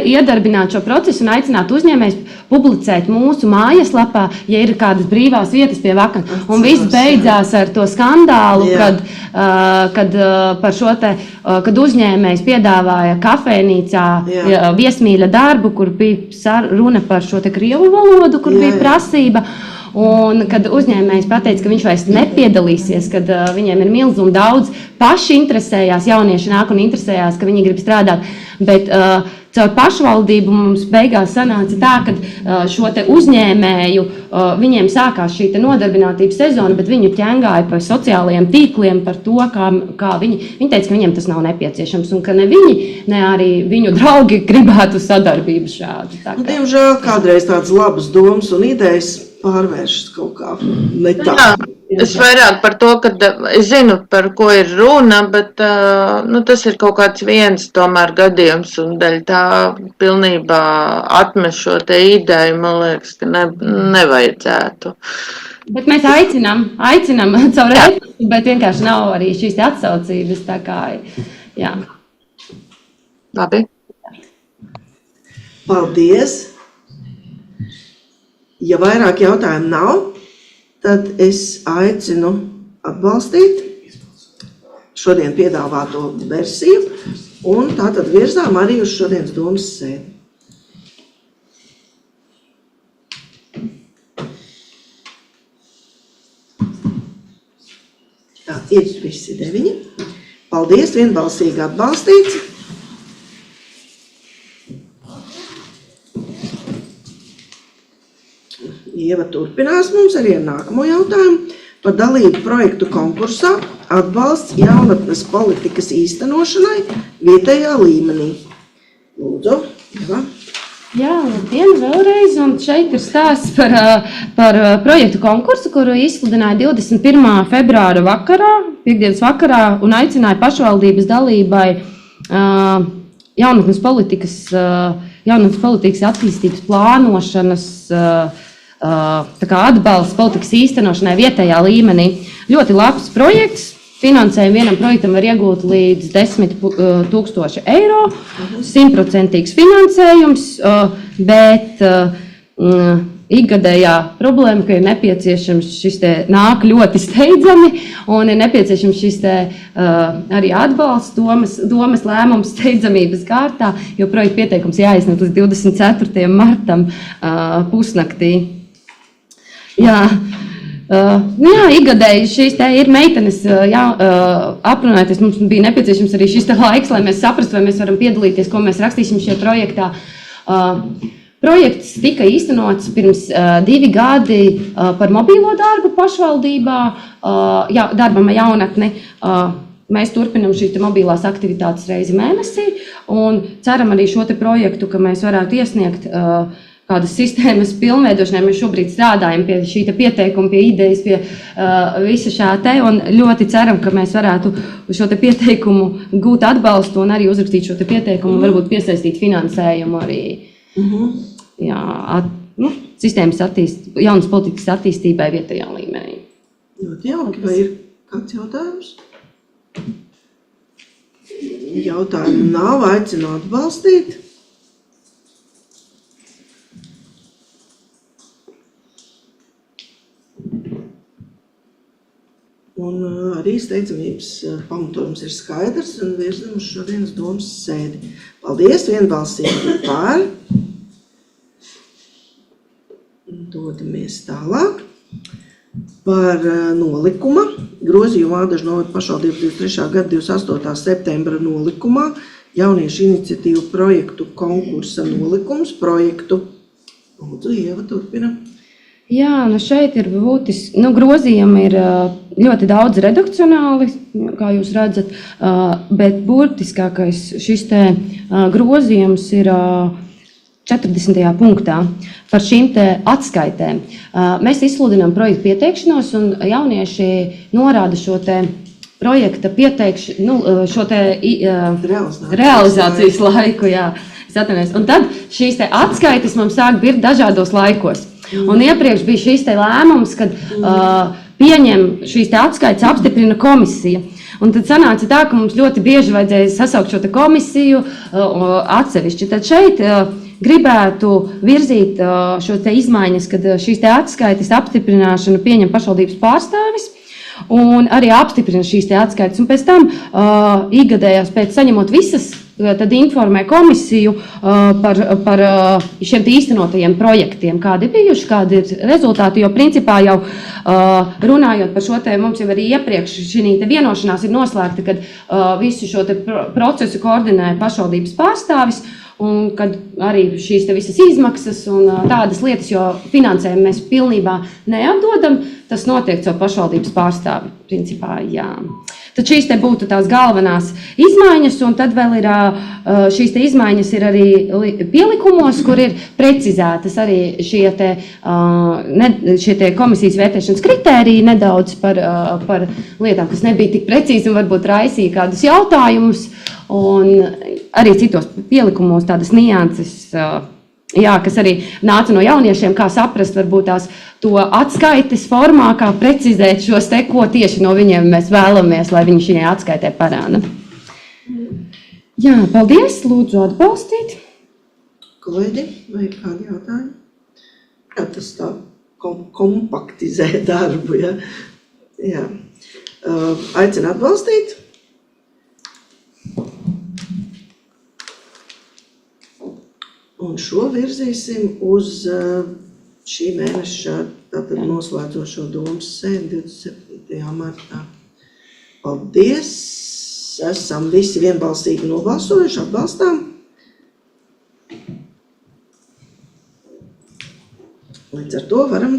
Iedarbināt šo procesu un aicināt uzņēmējus publicēt mūsu mājaslapā, ja ir kādas brīvās vietas pie vakanta. Un viss beidzās ar to skandālu, kad uzņēmējs piedāvāja kafejnīcā viesmīļa darbu, kur bija runa par šo te krievu valodu, kur bija prasība. Un, kad uzņēmējs pateica, ka viņš vairs nepiedalīsies, kad viņiem ir milzīgi daudz, paši interesējās, jaunieši nāk un interesējās, ka viņi grib strādāt, bet caur pašvaldību mums beigās sanāca tā, ka šo te uzņēmēju, viņiem sākās šī te nodarbinātības sezona, bet viņu ķengāja pa sociālajiem tīkliem par to, kā viņi teica, ka viņiem tas nav nepieciešams un ka ne viņi, ne arī viņu draugi gribētu sadarbību šādu. Diemžēl kādreiz tādas labas domas un idejas pārvēršas kaut kā ne tā. Jā, es vairāk par to, ka es zinu, par ko ir runa, bet tas ir kaut kāds viens tomēr gadījums, un dēļ tā pilnībā atmest šo te ideju, man liekas, ka nevajadzētu. Bet mēs aicinām caur e-pastu, bet vienkārši nav arī šīs atsaucības, tā kā, jā. Labi. Paldies! Ja vairāk jautājumu nav, tad es aicinu atbalstīt šodien piedāvāto versiju un tātad virzām arī uz šodienas domas sēdi. Tā ir visi 9. Paldies, vienbalsīgi atbalstīts. Ieva turpinās mums arī ar nākamo jautājumu par dalību projektu konkursā atbalsts jaunatnes politikas īstenošanai vietējā līmenī. Lūdzu, Ieva. Jā, labdien vēlreiz, un šeit ir stāsts par projektu konkursu, kuru izsludināja 21. februāra vakarā, piekdienas vakarā, un aicināja pašvaldības dalībai jaunatnes politikas attīstības plānošanas atbalsts politikas īstenošanai vietējā līmenī. Ļoti labs projekts. Finansējumu vienam projektam var iegūt līdz 10,000 eiro. 100% finansējums, bet ikgadējā problēma, ka ir nepieciešams šis te nāk ļoti steidzami un ir nepieciešams šis te arī atbalsts domas lēmums steidzamības kārtā, jo projekta pieteikums jāizsniedz līdz 24. martam pusnaktī. Jā, ikgadēji šīs te ir meitenes aprunāties. Mums bija nepieciešams arī šis te laiks, lai mēs saprastu, vai mēs varam piedalīties, ko mēs rakstīsim šajā projektā. Projekts tika īstenots pirms 2 gadi par mobīlo darbu pašvaldībā, darbam ar jaunatni. Mēs turpinam šīs mobilās aktivitātes reizi mēnesī un ceram arī šo te projektu, ka mēs varētu iesniegt kādas sistēmas pilnveidošanai. Mēs šobrīd strādājam pie šī pieteikuma, pie idejas, pie visa šā te, un ļoti ceram, ka mēs varētu šo te pieteikumu gūt atbalstu un arī uzrakstīt šo te pieteikumu un varbūt piesaistīt finansējumu arī sistēmas jaunas politikas attīstībai vietējā līmenī. Ļoti jauki, vai ir kāds jautājums? Jautājumu nav, aicinu atbalstīt. Un arī steidzamības pamatojums ir skaidrs un virzam uz šodienas domas sēdi. Paldies, vienbalsīgi par. dodamies tālāk par nolikuma grozījumu Ādažu novada pašvaldības 23. gada 28. septembra nolikumā jauniešu iniciatīvu projektu konkursa nolikums projektu. Lūdzu, Ieva, turpina. Jā, nu šeit ir būtiski, grozījumi ir ļoti daudz redakcionāli, kā jūs redzat, bet būtiskākais šis te grozījums ir 40. punktā par šīm te atskaitēm. Mēs izsludinām projektu pieteikšanos un jaunieši norāda šo te projekta šo te realizācijas laiku, jā. Un tad šīs te atskaites mums sāk birkt dažādos laikos. Un iepriekš bija šīs te lēmums, kad pieņem šīs te atskaites apstiprina komisija. Un tad sanāca tā, ka mums ļoti bieži vajadzēja sasaukt šo te komisiju atsevišķi. Tad šeit gribētu virzīt šo te izmaiņas, kad šīs te atskaites apstiprināšanu pieņem pašvaldības pārstāvis un arī apstiprina šīs te atskaites. Un pēc tam ikgadējās pēc saņemot visas, tad informē komisiju par šiem īstenotajiem projektiem, kādi bijuši, kādi ir rezultāti, jo principā jau runājot par šo te, mums jau arī iepriekš šī te vienošanās ir noslēgta, kad visu šo te procesu koordinē pašvaldības pārstāvis, un kad arī šīs te visas izmaksas un tādas lietas, jo finansējumu mēs pilnībā neatdodam, tas notiek caur pašvaldības pārstāvi, principā, jā. Tad šīs te būtu tās galvenās izmaiņas, un tad vēl ir šīs te izmaiņas ir arī pielikumos, kur ir precizētas arī šie te komisijas vērtēšanas kritēriji nedaudz par lietām, kas nebija tik precīzi un varbūt raisīja kādus jautājumus, un arī citos pielikumos tādas nianses, jā, kas arī nāca no jauniešiem, kā saprast varbūt tās to atskaites formā, kā precizēt šos te, ko tieši no viņiem mēs vēlamies, lai viņi šajā atskaitē parāda. Jā, paldies, lūdzu atbalstīt. Kolēģi, vai ir kādi jautājumi? Jā, tas tā kompaktizē darbu, ja? Jā. Aicinu atbalstīt. Un šo virzīsim uz šī mēneša tātad noslēdzošo domas sēdi 27. martā. Paldies! Esam visi vienbalsīgi nobalsojuši, atbalstām. Līdz ar to varam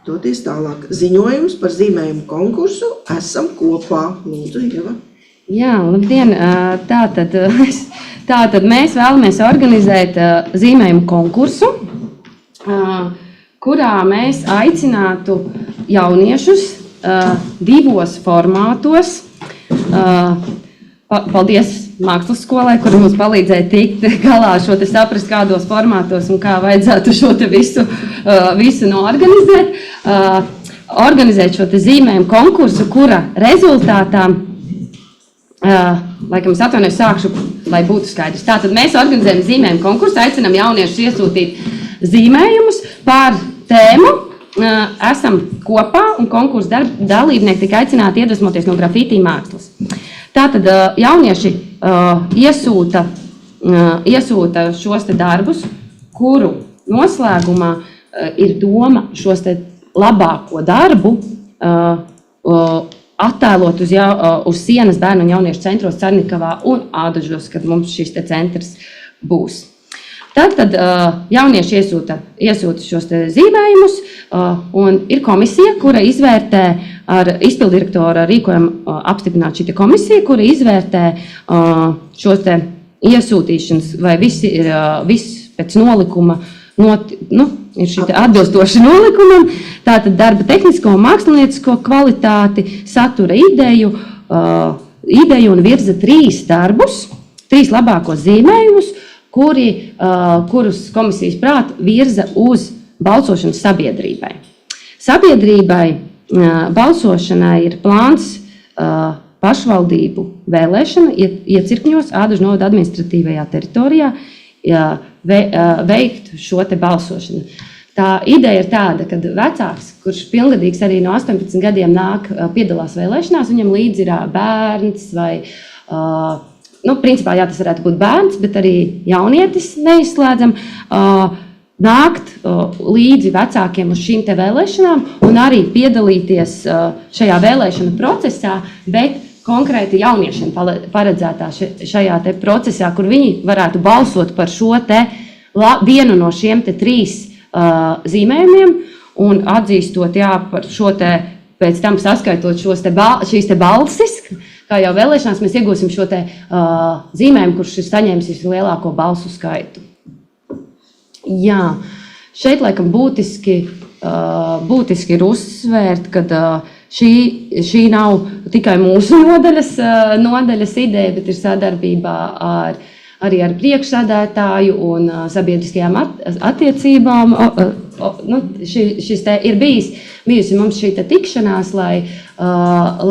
doties tālāk. Ziņojums par zīmējumu konkursu Esam kopā. Lūdzu, Ieva. Jā, labdien! Tātad mēs vēlamies organizēt zīmējumu konkursu, kurā mēs aicinātu jauniešus divos formātos. Paldies mākslas skolai, kur mums palīdzēja tikt galā šo te saprast, kādos formātos un kā vajadzētu šo te visu noorganizēt. Organizēt šo te zīmējumu konkursu, kura rezultātā, laikam es atvainojos, sākšu, lai būtu skaidrs. Tātad mēs organizējam zīmējumu konkursu, aicinam jauniešus iesūtīt zīmējumus par tēmu Esam kopā, un konkursu dalībnieki tika aicināti iedvesmoties no grafītī mākslas. Tātad jaunieši iesūta šos te darbus, kuru noslēgumā ir doma šos te labāko darbu attēlot uz sienas bērnu un jauniešu centros Cernikavā un Ādažos, kad mums šis te centrs būs. Tad jaunieši iesūta šos te zīmējumus, un ir komisija, kura izvērtē ar izpildirektora rīkojumu apstiprināt šī komisija, kura izvērtē šos te iesūtīšanas, vai viss pēc nolikuma, ir šī te atbilstoši nolikumam, tātad darba tehnisko un māksliniecisko kvalitāti, satura ideju un virza 3 darbus, 3 labākos zīmējumus, kurus komisijas prāt virza uz balsošanu sabiedrībai. Sabiedrībai balsošanai ir plāns pašvaldību vēlēšana iecirkņos Ādažu novada administratīvajā teritorijā veikt šo te balsošanu. Tā ideja ir tāda, ka vecāks, kurš pilngadīgs arī no 18 gadiem piedalās vēlēšanās, viņam līdzi ir bērns vai principā, jā, tas varētu būt bērns, bet arī jaunietis neizslēdzam. nākt līdzi vecākiem uz šīm te vēlēšanām un arī piedalīties šajā vēlēšanu procesā, bet konkrēti jauniešiem paredzētā šajā te procesā, kur viņi varētu balsot par šo te vienu no šiem te 3 zīmējumiem un atzīstot par šo te, pēc tam saskaitot šīs te balsis, kā jau vēlēšanās, mēs iegūsim šo te zīmējumu, kurš ir saņēmis vislielāko balsu skaitu. Jā, šeit laikam būtiski ir uzsvērt, ka šī nav tikai mūsu nodaļas ideja, bet ir sadarbībā arī ar priekšsēdētāju un sabiedriskajām attiecībām. Šis te ir bijusi mums šī te tikšanās,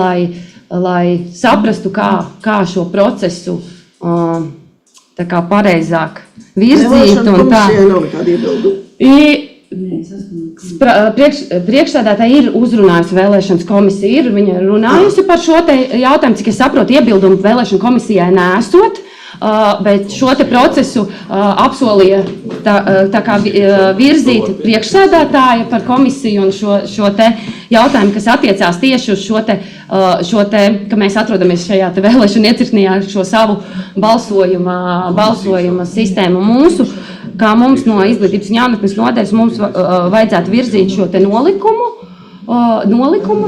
lai saprastu, kā šo procesu tā kā pareizāk virzīt. Un tā. Priekšsēdētāji ir uzrunājusi vēlēšanas komisiju, viņa runājusi par šo te jautājumu, cik es saprotu, iebildumu vēlēšanu komisijai nesot, bet šo te procesu apsolīja tā kā virzīt priekšsēdētāja par komisiju un šo te jautājumu, kas attiecās tieši uz šo te, ka mēs atrodamies šajā te vēlēšanu iecirknijā ar šo savu balsojuma sistēmu mūsu. Kā mums no izglītības un jaunatnes nodaļas mums vajadzētu virzīt šo te nolikumu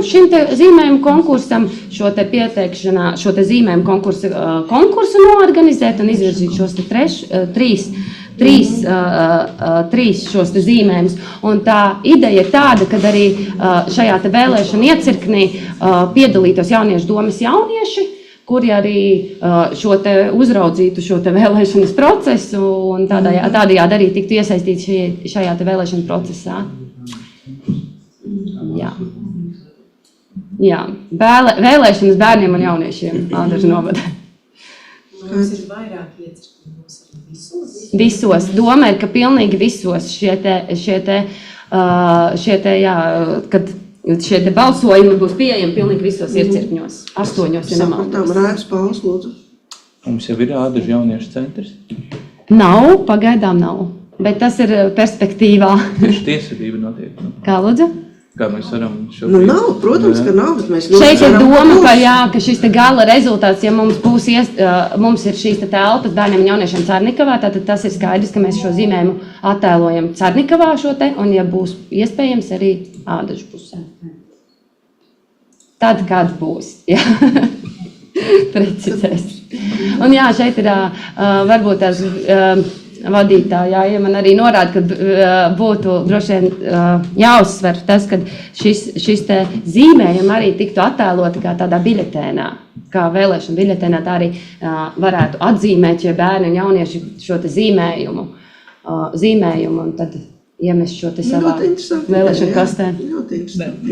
šim te zīmējumu konkursam, šo te pieteikšanā, šo te zīmējumu konkursu noorganizēt un izvirzīt šos te trīs šos te zīmējumus. Un tā ideja ir tāda, ka arī šajā te vēlēšanu iecirknī piedalītos jauniešu domas jaunieši, kuri arī šo te uzraudzītu šo te vēlēšanas procesu un tādējādi arī tiktu iesaistīti šajā te vēlēšanu procesā. Jā. Vēlēšanas bērniem un jauniešiem Ādažu novada. Mums ir vairāk iecirkņos arī visos? Visos. Doma ir, ka pilnīgi visos šie te šie te balsojumi būs pieejami pilnīgi visos iecirkņos. 8, ja nemaldos. Raivis Pauls, lūdzu. Mums jau ir Ādažu jauniešu centrs? Nav, pagaidām nav. Bet tas ir perspektīvā. Tiesvedība notiek. Kā lūdzu? Kā mēs varam šobrīd? Nav, protams, ka nav, bet mēs šeit ir doma, ka šis te gala rezultāts, ja mums ir šīs te telpas bērniem un jauniešiem Cernikavā, tad tas ir skaidrs, ka mēs šo zīmējumu attēlojam Cernikavā šo te, un ja būs iespējams arī Ādažu pusē. Tad, kad būs, jā. Precizēs. Un jā, šeit ir varbūt tās vadītājā, ja man arī norāda, ka būtu droši vien jāuzsver tas, ka šis te zīmējumi arī tiktu attēloti kā tādā biļetēnā, kā vēlēšana biļetēnā, tā arī varētu atzīmēt šie bērni un jaunieši šo te zīmējumu un tad iemest šo te savā vēlēšana kastē.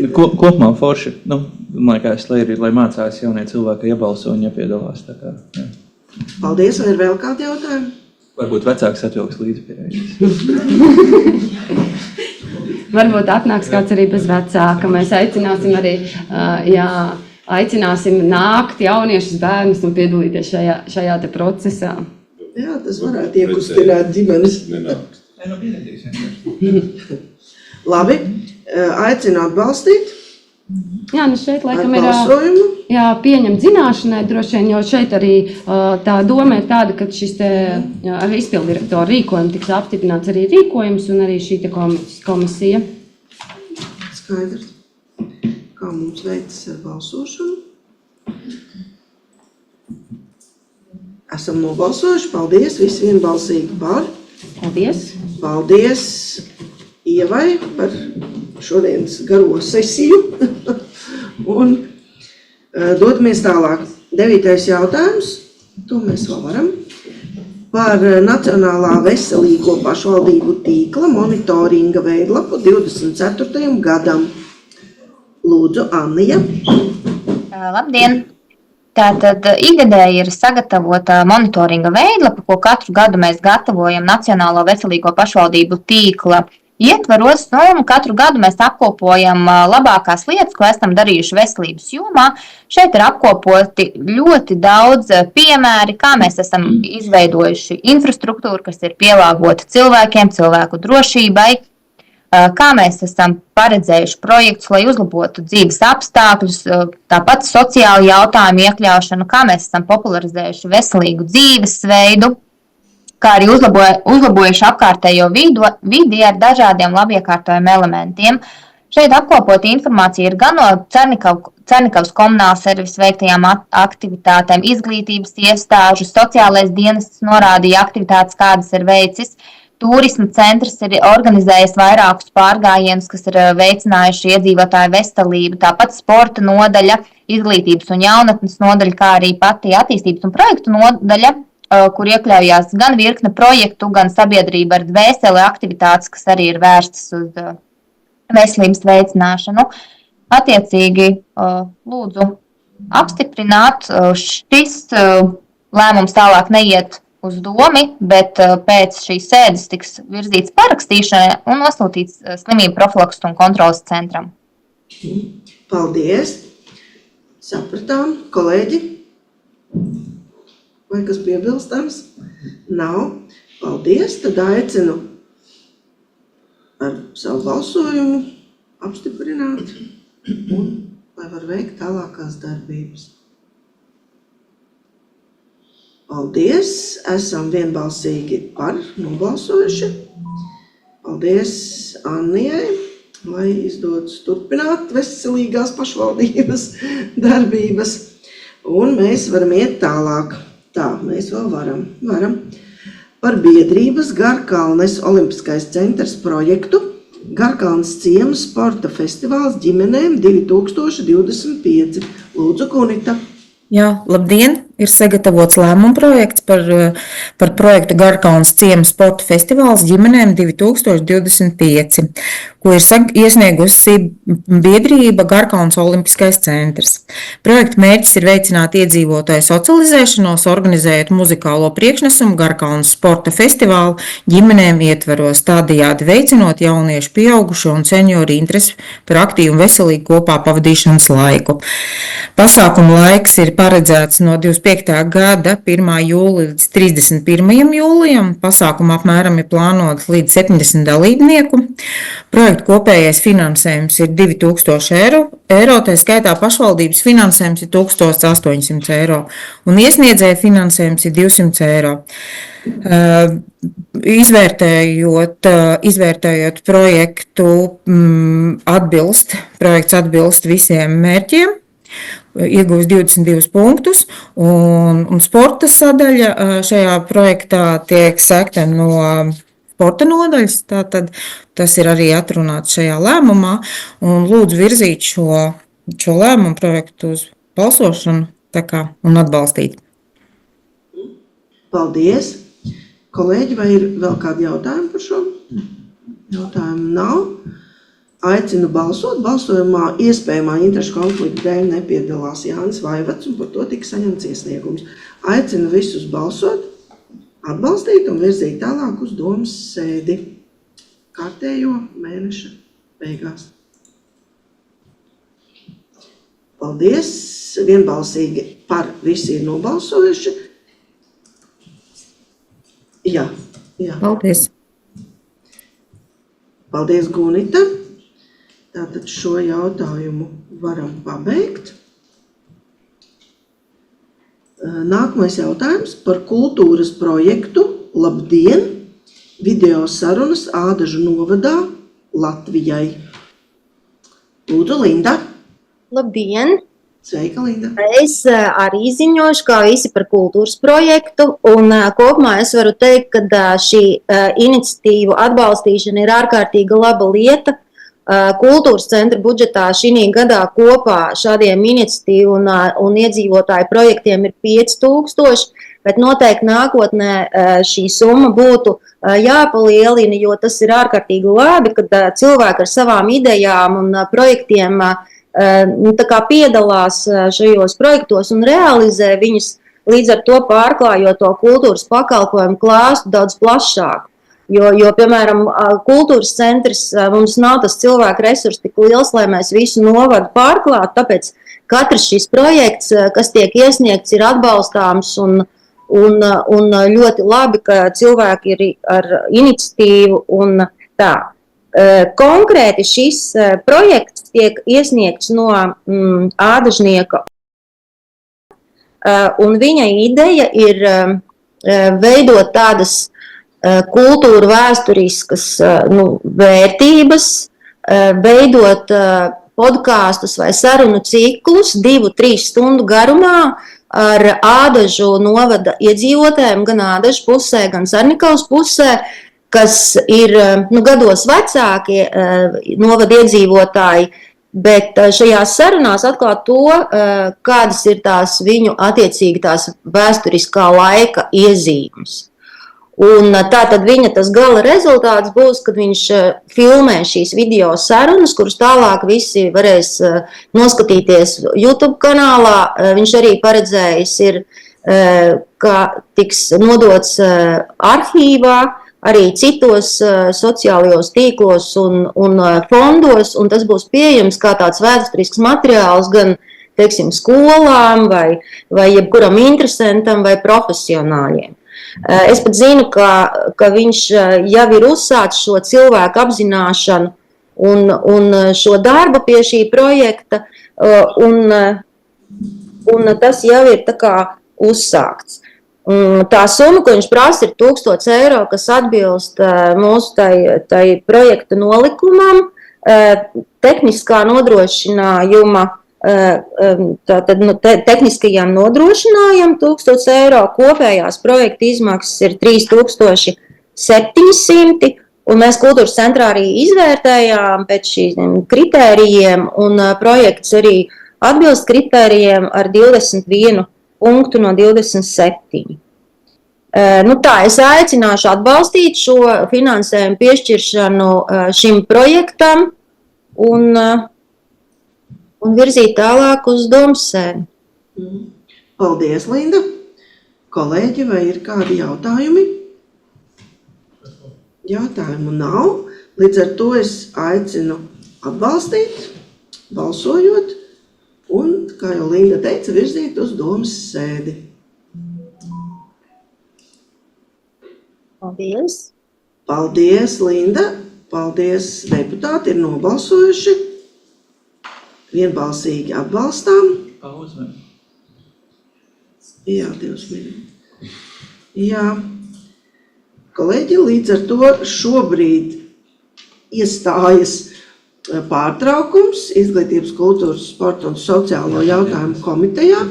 Kopumā forši, man liekas, lai mācās jaunie cilvēki iebalso un iepiedalās. Tā kā, jā. Paldies, vai ir vēl kādi jautājumi? Varbūt vecāks atvilks līdzi pie reizes. Varbūt atnāks kāds arī bez vecāka. Mēs aicināsim arī, aicināsim nākt jauniešus bērnus un piedalīties šajā te procesā. Jā, tas varētu iekustināt ģimenes. Labi, aicinu atbalstīt. Jā, šeit laikam ir pieņemt zināšanai droši vien, jo šeit arī tā doma ir tāda, ka šis te ar izpildirektoru rīkojumu tiks apstiprināts arī rīkojums un arī šī te komisija. Skaidrs. Kā mums veicas ar balsošanu? Esam nobalsojuši. Paldies, visi vienbalsīgi par. Paldies. Paldies Ievai par šodienas garo sesiju. Un dodamies tālāk. 9. jautājums, to mēs vēl varam, par Nacionālā veselīgo pašvaldību tīkla monitoringa veidlapu 24. gadam. Lūdzu, Annija. Labdien! Tātad ikgadēji ir sagatavota monitoringa veidlapa, ko katru gadu mēs gatavojam Nacionālo veselīgo pašvaldību tīkla ietvaros, katru gadu mēs apkopojam labākās lietas, ko esam darījuši veselības jomā. Šeit ir apkopoti ļoti daudz piemēri, kā mēs esam izveidojuši infrastruktūru, kas ir pielāgota cilvēkiem, cilvēku drošībai, kā mēs esam paredzējuši projektus, lai uzlabotu dzīves apstākļus, tāpat sociālu jautājumu iekļaušanu, kā mēs esam popularizējuši veselīgu dzīvesveidu, kā arī uzlabojuši apkārtējo vidi ar dažādiem labiekārtojumu elementiem. Šeit apkopota informācija ir gan no Cernikavas komunāla servisa veiktajām aktivitātēm, izglītības iestāžu, sociālais dienests norādīja aktivitātes, kādas ir veicis. Turisma centrs ir organizējis vairākus pārgājienus, kas ir veicinājuši iedzīvotāju veselību, tāpat sporta nodaļa, izglītības un jaunatnes nodaļa, kā arī pati attīstības un projektu nodaļa, kur iekļaujās gan virkne projektu, gan sabiedrība ar dvēseli aktivitātes, kas arī ir vērstas uz veselības veicināšanu. Attiecīgi, lūdzu apstiprināt, šis lēmums tālāk neiet uz domi, bet pēc šīs sēdes tiks virzīts parakstīšanai un nosūtīts slimību profilakses un kontroles centram. Paldies! Sapratām, kolēģi? Vai kas piebilstams? Nav. Paldies! Tad aicinu ar savu balsojumu apstiprināt un lai var veikt tālākās darbības. Paldies! Esam vienbalsīgi par nobalsojuši. Paldies Annijai, lai izdodas turpināt veselīgās pašvaldības darbības. Un mēs varam iet tālāk. Tā, mēs vēl varam. Par biedrības Garkalnes Olimpiskais centrs projektu Garkalnes ciema sporta festivāls ģimenēm 2025. Lūdzu, Gunita. Jā, labdien! Ir sagatavots lēmuma projekts par projektu Garkalnes ciema sporta festivāls ģimenēm 2025, ko ir iesniegusi biedrība Garkalnes Olimpiskais centrs. Projekta mērķis ir veicināt iedzīvotāju socializēšanos, organizējot muzikālo priekšnesumu Garkalnes sporta festivālu ģimenēm ietveros, tādējādi veicinot jauniešu, pieaugušo un senioru interesi par aktīvu un veselīgu kopā pavadīšanas laiku. Pasākuma laiks ir paredzēts no 25. gada 1. jūlija līdz 31. jūlijam. Pasākuma apmēram ir plānots līdz 70 dalībnieku. Projekta kopējais finansējums ir 2000 eiro, tā skaitā pašvaldības finansējums ir 1800 eiro un iesniedzēja finansējums ir 200 eiro. Izvērtējot projektu, projekts atbilst visiem mērķiem. Iegūst 22 punktus, un sporta sadaļa šajā projektā tiek sekta no sporta nodaļas, tātad tas ir arī atrunāts šajā lēmumā, un lūdzu virzīt šo lēmumu projektu uz balsošanu un atbalstīt. Paldies! Kolēģi, vai ir vēl kādi jautājumi par šo? Jautājumu nav. Aicinu balsot. Balsojumā iespējamā interešu konflikta dēļ nepiedalās Jānis Vaivats, un par to tika saņemts iesniegums. Aicinu visus balsot, atbalstīt un virzīt tālāk uz domas sēdi kārtējo mēneša beigās. Paldies! Vienbalsīgi par visi ir nobalsojuši. Jā. Paldies! Paldies, Gunita! Tātad šo jautājumu varam pabeigt. Nākamais jautājums par kultūras projektu Labdien! Video sarunas Ādažu novadā Latvijai. Lūdzu, Linda! Labdien! Sveika, Linda! Es arī ziņošu, kā visi par kultūras projektu, un kopumā es varu teikt, ka šī iniciatīvu atbalstīšana ir ārkārtīgi laba lieta. Kultūras centra budžetā šī gadā kopā šādiem iniciatīvu un iedzīvotāju projektiem ir 5000, bet noteikti nākotnē šī summa būtu jāpalielina, jo tas ir ārkārtīgi labi, kad cilvēki ar savām idejām un projektiem piedalās šajos projektos un realizē viņus, līdz ar to pārklājot to kultūras pakalpojumu klāstu daudz plašāk. Jo, piemēram, kultūras centrs mums nav tas cilvēku resurs tik liels, lai mēs visu novadu pārklātu, tāpēc katrs šis projekts, kas tiek iesniegts, ir atbalstāms un ļoti labi, ka cilvēki ir ar iniciatīvu un tā. Konkrēti šis projekts tiek iesniegts no ādažnieka, un viņa ideja ir veidot tādas kultūra vēsturiskas vērtības, veidot podkāstus vai sarunu ciklus 2-3 stundu garumā ar Ādažu novada iedzīvotājiem, gan Ādažu pusē, gan Sarnikavas pusē, kas ir gados vecākie novada iedzīvotāji, bet šajās sarunās atklāt to, kādas ir tās viņu attiecīgi tās vēsturiskā laika iezīmes. Un tātad viņa tas gala rezultāts būs, kad viņš filmē šīs video sarunas, kuras tālāk visi varēs noskatīties YouTube kanālā. Viņš arī paredzējis ir, ka tiks nodots arhīvā, arī citos sociālajos tīklos un fondos, un tas būs pieejams kā tāds vēsturisks materiāls gan, teiksim, skolām vai jebkuram interesantam vai profesionāļiem. Es pat zinu, ka viņš jau ir uzsācis šo cilvēku apzināšanu un šo darbu pie šī projekta, un tas jau ir tā kā uzsākts. Tā summa, ko viņš prasa, ir 1000 eiro, kas atbilst mūsu tai projekta nolikumam, tehniskā nodrošinājuma, tātad tehniskajām nodrošinājām 1000 eiro, kopējās projekta izmaksas ir 3700, un mēs kultūras centrā arī izvērtējām pēc šīm kritērijiem, un projekts arī atbilst kritērijiem ar 21 punktu no 27. Tā, es aicināšu atbalstīt šo finansējumu piešķiršanu šim projektam un virzīt tālāk uz Domsēni. Paldies, Linda. Kolēģi, vai ir kādi jautājumi? Jautājumu nav. Līdz ar to es aicinu atbalstīt, balsojot, un, kā jau Linda teica, virzīt uz Domas sēdi. Paldies. Paldies, Linda. Paldies, deputāti ir nobalsojuši. Vienbalsīgi atbalstām. Pauze. Jā, 2 minūtes. Jā. Kolēģi, līdz ar to šobrīd iestājas pārtraukums Izglītības, kultūras, sporta un sociālo jautājumu komitejā.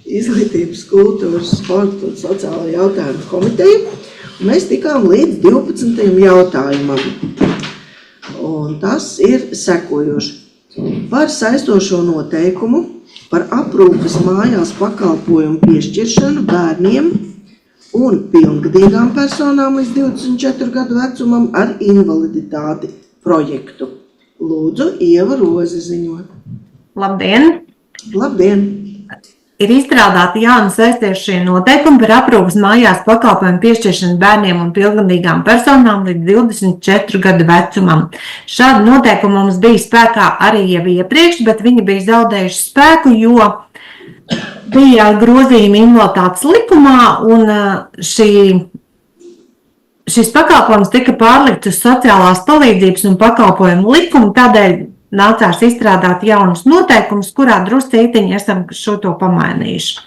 Izglītības, kultūras, sporta un sociālo jautājumu komiteja. Mēs tikām līdz 12. jautājumam. Un tas ir sekojoši. Par saistošo noteikumu par aprūpes mājās pakalpojumu piešķiršanu bērniem un pilngadīgām personām līdz 24 gadu vecumam ar invaliditāti projektu. Lūdzu, Ieva Roze ziņot. Labdien! Labdien! Ir izstrādāti jauni saistošie noteikumi par aprūpes mājās pakalpojumu piešķiršanu bērniem un pilngadīgām personām līdz 24 gadu vecumam. Šādi noteikumi mums bija spēkā arī jau iepriekš, bet viņi bija zaudējuši spēku, jo bija grozījumi invaliditātes likumā, un šis pakalpojums tika pārlikts uz sociālās palīdzības un pakalpojumu likumu, tādēļ nācās izstrādāt jaunus noteikumus, kurā druscītiņi esam šo to pamainījuši.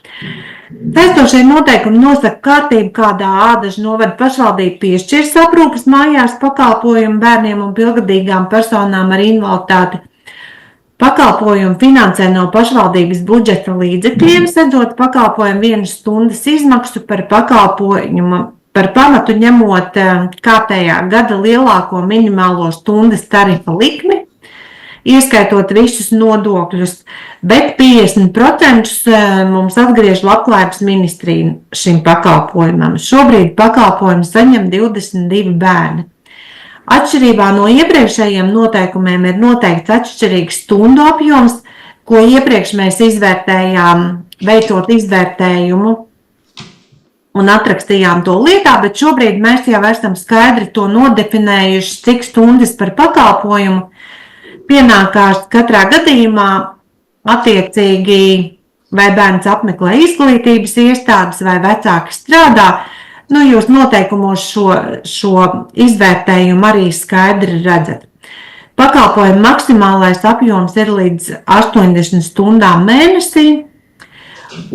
Saistošie noteikumi nosaka kārtību, kādā Ādažu novada pašvaldība piešķirs aprūpes mājās pakalpojumu bērniem un pilngadīgām personām ar invaliditāti. Pakalpojumu finansē no pašvaldības budžeta līdzekļiem, sedot pakalpojumu 1 stundas izmaksu par pakalpojumu par pamatu ņemot kārtējā gada lielāko minimālo stundas tarifa likmi, ieskaitot visus nodokļus, bet 50% mums atgriež Labklājības ministrija šim pakalpojumam. Šobrīd pakalpojumu saņem 22 bērni. Atšķirībā no iepriekšējiem noteikumiem ir noteikts atšķirīgs stundu apjoms, ko iepriekš mēs izvērtējām, veicot izvērtējumu un atrakstījām to lietā, bet šobrīd mēs jau esam skaidri to nodefinējuši, cik stundas par pakalpojumu pienākās katrā gadījumā attiecīgi, vai bērns apmeklē izglītības iestādes, vai vecāki strādā. Jūs noteikumos šo izvērtējumu arī skaidri redzat. Pakalpojuma maksimālais apjoms ir līdz 80 stundām mēnesī,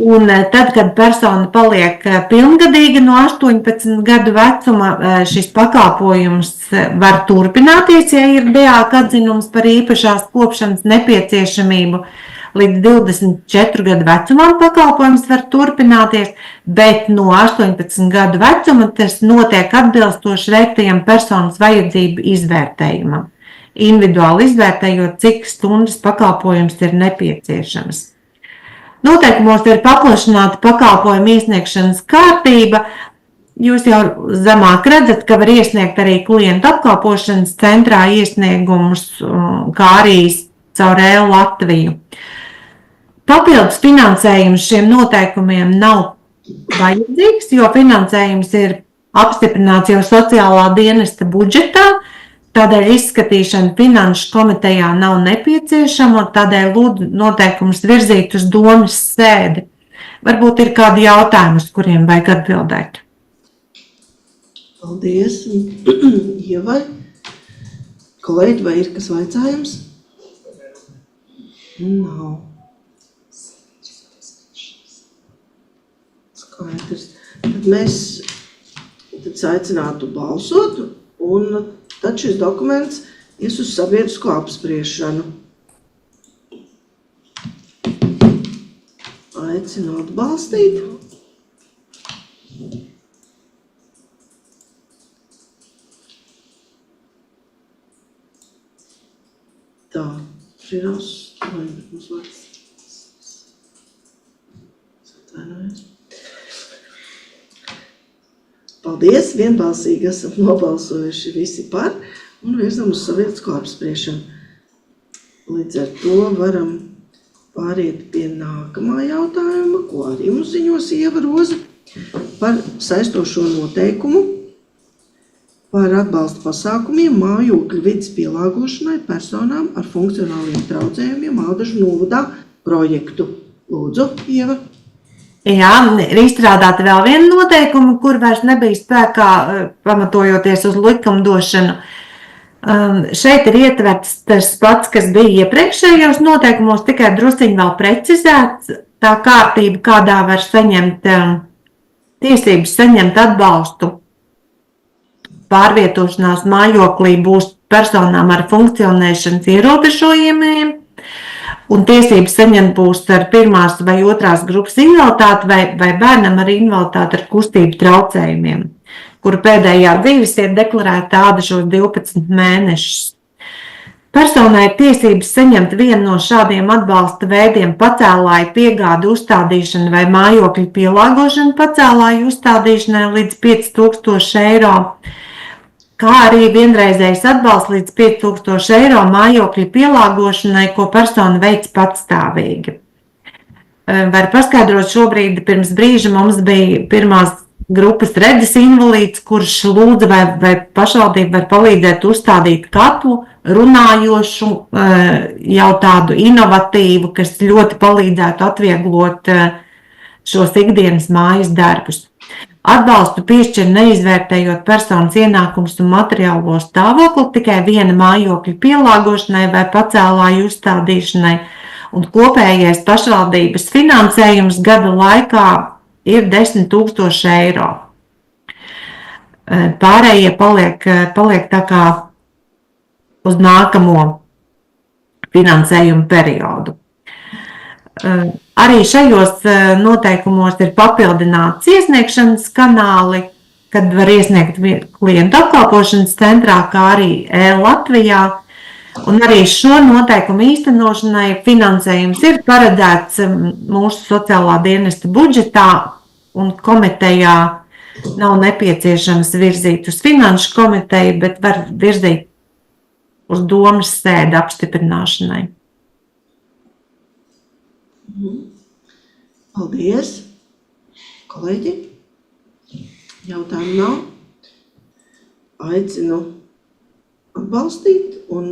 un tad, kad persona paliek pilngadīga no 18 gadu vecuma, šis pakalpojums var turpināties, ja ir DEAK atzinums par īpašās kopšanas nepieciešamību. Līdz 24 gadu vecumam pakalpojums var turpināties, bet no 18 gadu vecuma tas notiek atbilstoši veiktajam personas vajadzību izvērtējumam, individuāli izvērtējot, cik stundas pakalpojums ir nepieciešams. Noteikumos ir paplašināta pakalpojuma iesniegšanas kārtība. Jūs jau zemāk redzat, ka var iesniegt arī klientu apkalpošanas centrā iesniegumus, kā arī caur e-Latviju. Papildus finansējums šiem noteikumiem nav vajadzīgs, jo finansējums ir apstiprināts jau sociālā dienesta budžetā, tādēļ izskatīšana finanšu komitejā nav nepieciešama, tādēļ lūdzu noteikumus virzīt uz domas sēdi. Varbūt ir kādi jautājumi, uz kuriem vajag atbildēt. Paldies. Ievai, kolēģi, vai ir kas vaicājums? Nav. Skaidrs. Tad mēs aicinātu balsot, un tad šis dokuments ies uz sabiedrisko apspriešanu. Aicinu atbalstīt. Tā, ir 8, mums vārds. Atvainojos. Paldies, vienbalsīgi esam nobalsojuši visi par un virzam uz sabiedrisko apspriešanu. Līdz ar to varam pāriet pie nākamā jautājuma, ko arī mums ziņos Ieva Roze, par saistošo noteikumu par atbalsta pasākumiem mājokļu vides pielāgošanai personām ar funkcionāliem traucējumiem Aldažu novadā projektu. Lūdzu, Ieva. Jā, ir izstrādāta vēl viena noteikuma, kur vairs nebija spēkā, pamatojoties uz likumdošanu. Šeit ir ietverts tas pats, kas bija iepriekšējos noteikumos, tikai drusciņi vēl precizēts tā kārtība, kādā var saņemt tiesības saņemt atbalstu pārvietošanās mājoklī būs personām ar funkcionēšanas ierobežojumiem, un tiesības saņemt būs ar 1. vai 2. grupas invaliditāti vai bērnam ar invaliditāti ar kustību traucējumiem, kuru pēdējā dzīves ir deklarēta ādašos 12 mēnešus. Personai ir tiesības saņemt vienu no šādiem atbalsta veidiem pacēlāju piegādi uzstādīšanu vai mājokļu pielāgošanu pacēlāju uzstādīšanai līdz 5000 eiro, kā arī vienreizējs atbalsts līdz 5000 eiro mājokļu pielāgošanai, ko persona veic patstāvīgi. Var paskaidrot, šobrīd pirms brīža mums bija 1. grupas redzes invalīds, kurš lūdza vai pašvaldība var palīdzēt uzstādīt katlu, runājošu, jau tādu inovatīvu, kas ļoti palīdzētu atvieglot šos ikdienas mājas darbus. Atbalstu piešķir neizvērtējot personas ienākumus un materiālo stāvokli, tikai viena mājokļa pielāgošanai vai pacēlāju uzstādīšanai, un kopējais pašvaldības finansējums gada laikā ir 10 000 eiro. Pārējie paliek tā kā uz nākamo finansējumu periodu. Arī šajos noteikumos ir papildināts iesniegšanas kanāli, kad var iesniegt klientu apkalpošanas centrā, kā arī e-Latvijā. Un arī šo noteikumu īstenošanai finansējums ir paredzēts mūsu sociālā dienesta budžetā, un komitejā nav nepieciešams virzīt uz finanšu komiteju, bet var virzīt uz domas sēdi apstiprināšanai. Paldies, kolēģi. Jautājumu nav. Aicinu atbalstīt un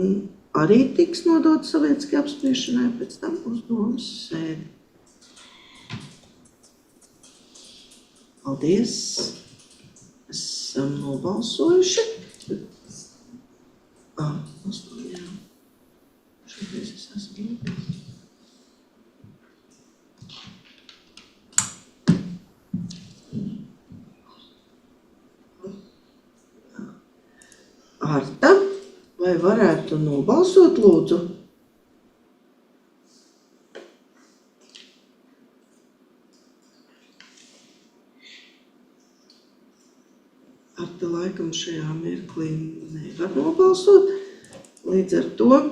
arī tiks nodot sabiedriskai apspriešanai, pēc tam būs domas sēde. Paldies! Esam nobalsojuši. Jā. Šoreiz es esmu nobalsojuši. Arta, vai varētu nobalsot, lūdzu? Arta laikam šajā mirklī nevar nobalsot. Līdz ar to,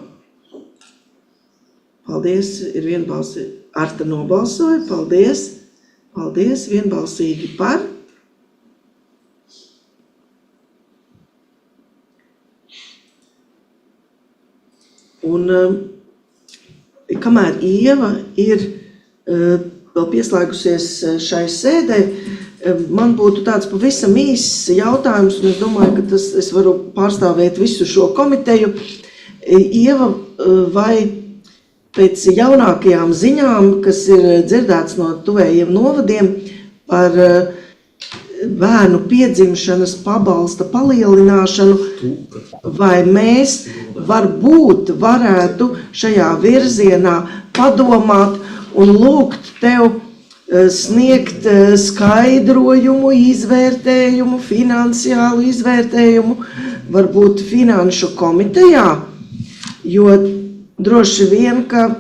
paldies, ir vienbalsīgi. Arta nobalsoja, paldies, paldies, vienbalsīgi par. Un kamēr Ieva ir vēl pieslēgusies šai sēdē, man būtu tāds pavisam īss jautājums, un es domāju, ka es varu pārstāvēt visu šo komiteju. Ieva, vai pēc jaunākajām ziņām, kas ir dzirdēts no tuvējiem novadiem par bērnu piedzimšanas pabalsta palielināšanu, vai mēs varbūt varētu šajā virzienā padomāt un lūgt tev sniegt skaidrojumu, izvērtējumu, finansiālu izvērtējumu, varbūt finanšu komitejā, jo droši vien, ka